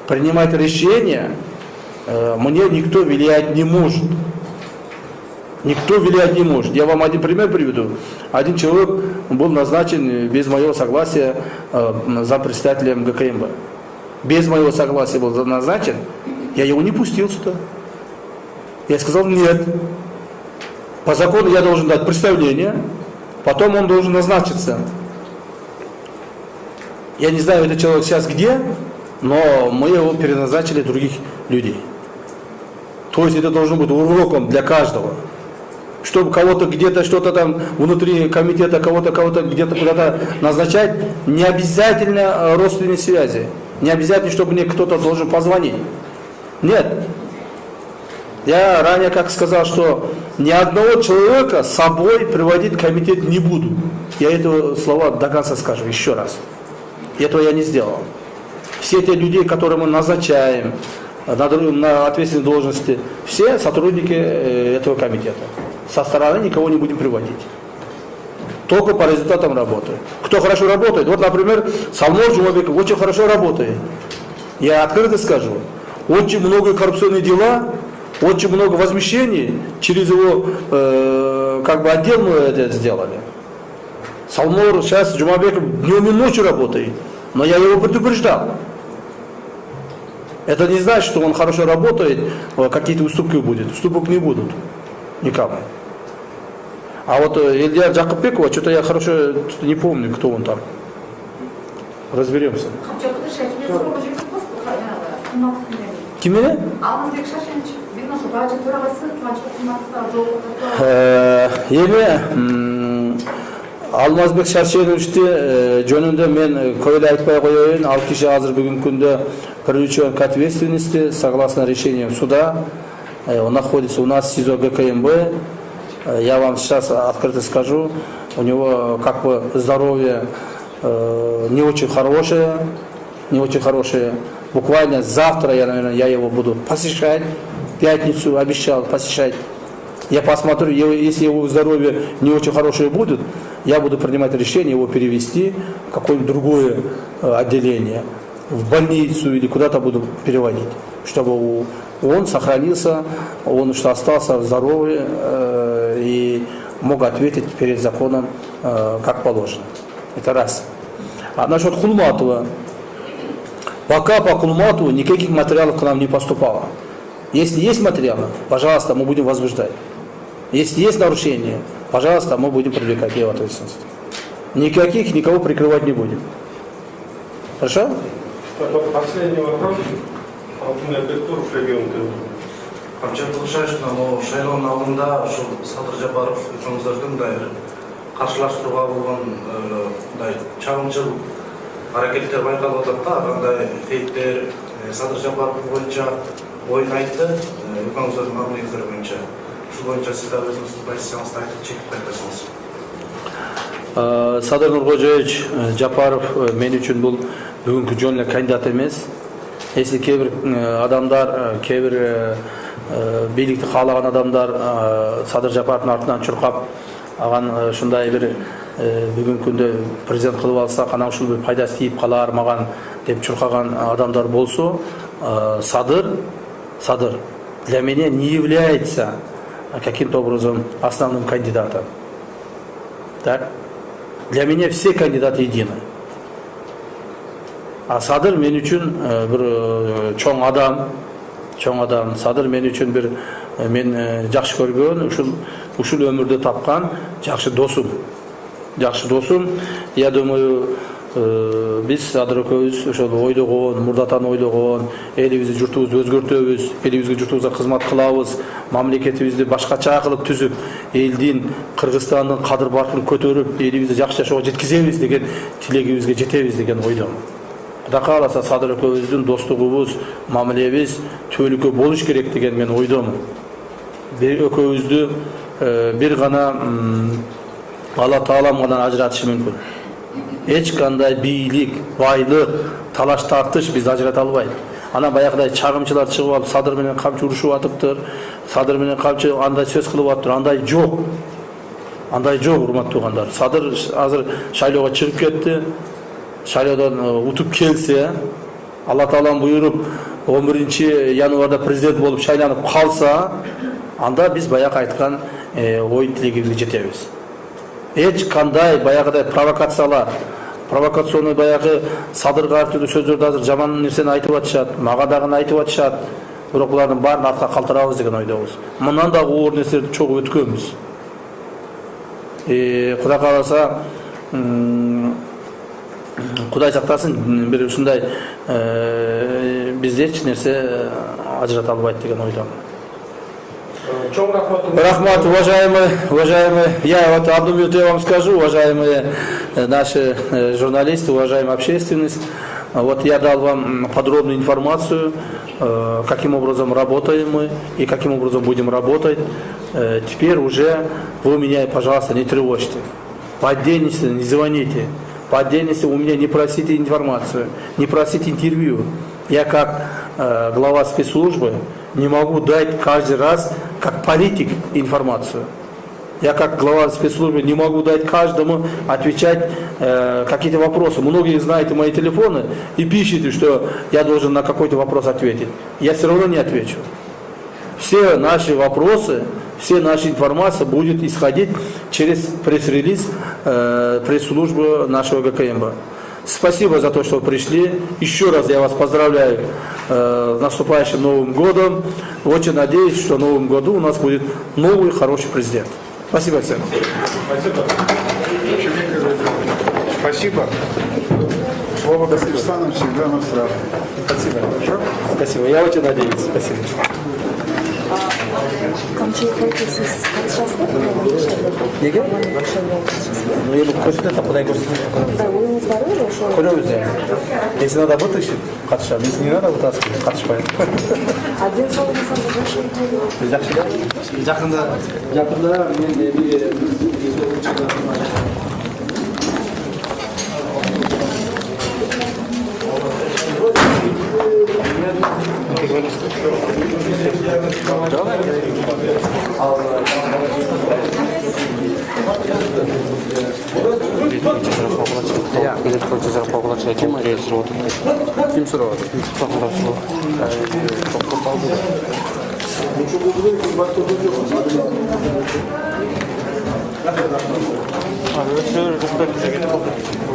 принимать решения мне никто влиять не может. Никто влиять не может. Я вам один пример приведу. Один человек был назначен без моего согласия за председателем ГКМБ. Без моего согласия был назначен. Я его не пустил сюда. Я сказал нет. По закону я должен дать представление, потом он должен назначиться. Я не знаю, этот человек сейчас где, но мы его переназначили других людей. То есть это должно быть уроком для каждого. Чтобы кого-то где-то что-то там внутри комитета, кого-то где-то куда-то назначать, не обязательно родственные связи. Не обязательно, чтобы мне кто-то должен позвонить. Нет. Я ранее как сказал, что ни одного человека с собой приводить в комитет не буду. Я это слова до конца скажу еще раз. Этого я не сделал. Все те людей, которые мы назначаем на ответственные должности, все сотрудники этого комитета. Со стороны никого не будем приводить. Только по результатам работы. Кто хорошо работает, вот, например, Салмур Джумабеков очень хорошо работает. Я открыто скажу, очень много коррупционных дела, очень много возмещений через его отдел мы это сделали. Салмур сейчас Джумабеков днем и ночью работает, но я его предупреждал. Это не значит, что он хорошо работает, какие-то уступки будут. Уступок не будут. Никому. А вот Илья Жакупбекова, что-то я хорошо не помню, кто он там. Разберемся. Кимене? Алмазбек Шаршеновичти жөнүндө мен көйлө айтпай коеюн. Ал киши азыр бүгүнкү күндө привлечен к ответственности согласно решениям суда. Он находится у нас в СИЗО ГКМБ. Я вам сейчас открыто скажу, у него здоровье не очень хорошее. Буквально завтра я его буду посещать. В пятницу обещал посещать. Я посмотрю, если его здоровье не очень хорошее будет, я буду принимать решение его перевести в какое-нибудь другое отделение, в больницу или куда-то буду переводить, чтобы он сохранился, он остался в здоровье и мог ответить перед законом как положено. Это раз. А насчет Кулматова. Пока по Кулматову никаких материалов к нам не поступало. Если есть материалы, пожалуйста, мы будем возбуждать. Если есть нарушения, пожалуйста, мы будем привлекать его ответственность. Никаких, никого прикрывать не будем. Хорошо? Последний вопрос. Камчатылышаевна, шайлоонун алдында ушул Садыр Жапаров экөөңүздөрдүн мындай каршылаштырууга болгон мындай чагымчыл аракеттер байкалып атат да, кандай фейктер Садыр Жапаров боюнча оюн айтты, экөөңүздөрдүн мамилеңиздер боюнча. Ушул боюнча сиз да өзүңүздүн позицияңызды айтып чектеп айтасыңыз. Садыр Нуркожоевич Жапаров мен үчүн бул бүгүнкү жөн эле кандидат эмес. Если кейбир адамдар, кейбир бийликти каалаган адамдар Садыр Жапаровдун артынан чуркап, аган ушундай бир бүгүнкү күндө президент кылып алсак, анан ушул бир пайдасы тийип калар маган деп чуркаган адамдар болсо, Садыр для меня не является каким-то образом основным кандидатом. Так? Для меня все кандидаты едины. А Садыр мен үчүн бир чоң адам, Садыр мен үчүн бир мен жакшы көргөн, ушул өмүрдө тапкан жакшы досум. Я думаю, биз Садыр экөөбүз ошол ойлогон, мурдатан ойлогон, элибизди, журтубузду өзгөртөбүз, элибизге, журтубузга кызмат кылабыз, мамлекетибизди башкача кылып түзүп, элдин, Кыргызстандын кадыр-баркын көтөрүп, элибизди жакшы жашоого жеткизебиз деген тилегибизге жетебиз деген ойдомун. Кудай кааласа Садыр экөөбүздүн достугубуз, мамилебиз түбөлүккө болуш керек деген мен ойдомун. Экөөбүздү бир гана Алла Таалам гана ажыратышы мүмкүн. Эч кандай бийлик, байлык, талаш тартыш биз ажырата албайт. Анан баягыдай чагымчылар чыгып алып Садыр менен камчы урушуп атыптыр, Садыр менен камчы андай сөз кылып атыптыр, андай жок. Андай жок, урматтуу туугандар. Садыр азыр шайлоого чыгып кетти. Шайлоодон утуп келсе, Алла Таалам буйруп 11 январда президент болуп шайланып калса, анда биз баягы айткан ой тилегибизге жетебиз. Эч кандай баягыдай провокационный баягы Садырга артуу сөздөрдү азыр жаман нерсени айтып атышат, мага дагы айтып атышат. Бирок булардын баарын артка калтырабыз деген ойдобуз. Мындан да оор нерселерди чогуу өткөнбүз. Кудай кааласа, Кудай сактасын, бир ушундай бизде эч нерсе ажырата албайт деген ойдомун. Рахмат, уважаемые, я вот одну минуту я вам скажу, уважаемые наши журналисты, уважаемая общественность. Вот я дал вам подробную информацию, каким образом работаем мы и каким образом будем работать. Теперь уже вы меня, пожалуйста, не тревожьте. По отдельности не звоните. По отдельности у меня не просите информацию, не просите интервью. Я как глава спецслужбы не могу дать каждый раз, как политик, информацию. Я как глава спецслужбы не могу дать каждому отвечать какие-то вопросы. Многие знаете мои телефоны и пишите, что я должен на какой-то вопрос ответить. Я все равно не отвечу. Все наши вопросы, все наша информация будет исходить через пресс-релиз пресс-службы нашего ГКМБ. Спасибо за то, что вы пришли. Еще раз я вас поздравляю с наступающим Новым годом. Очень надеюсь, что в Новом году у нас будет новый хороший президент. Спасибо всем. Спасибо. Слово Казахстану всегда на страже. Спасибо. Хорошо? Спасибо. Я очень надеюсь. Спасибо. Неге? Ну, я көрсетеді, құдай көрсетеді. Да, вы не здоровы, что? Көреміз де. Если надо вытащить, қатышамын. Если не надо вытаскивать, қатышпаймын. Один солнце Жақында мен Я билет против зарплаты кем реализовал? Ким сұрауы? Ким Abi, şöyle göstereyim.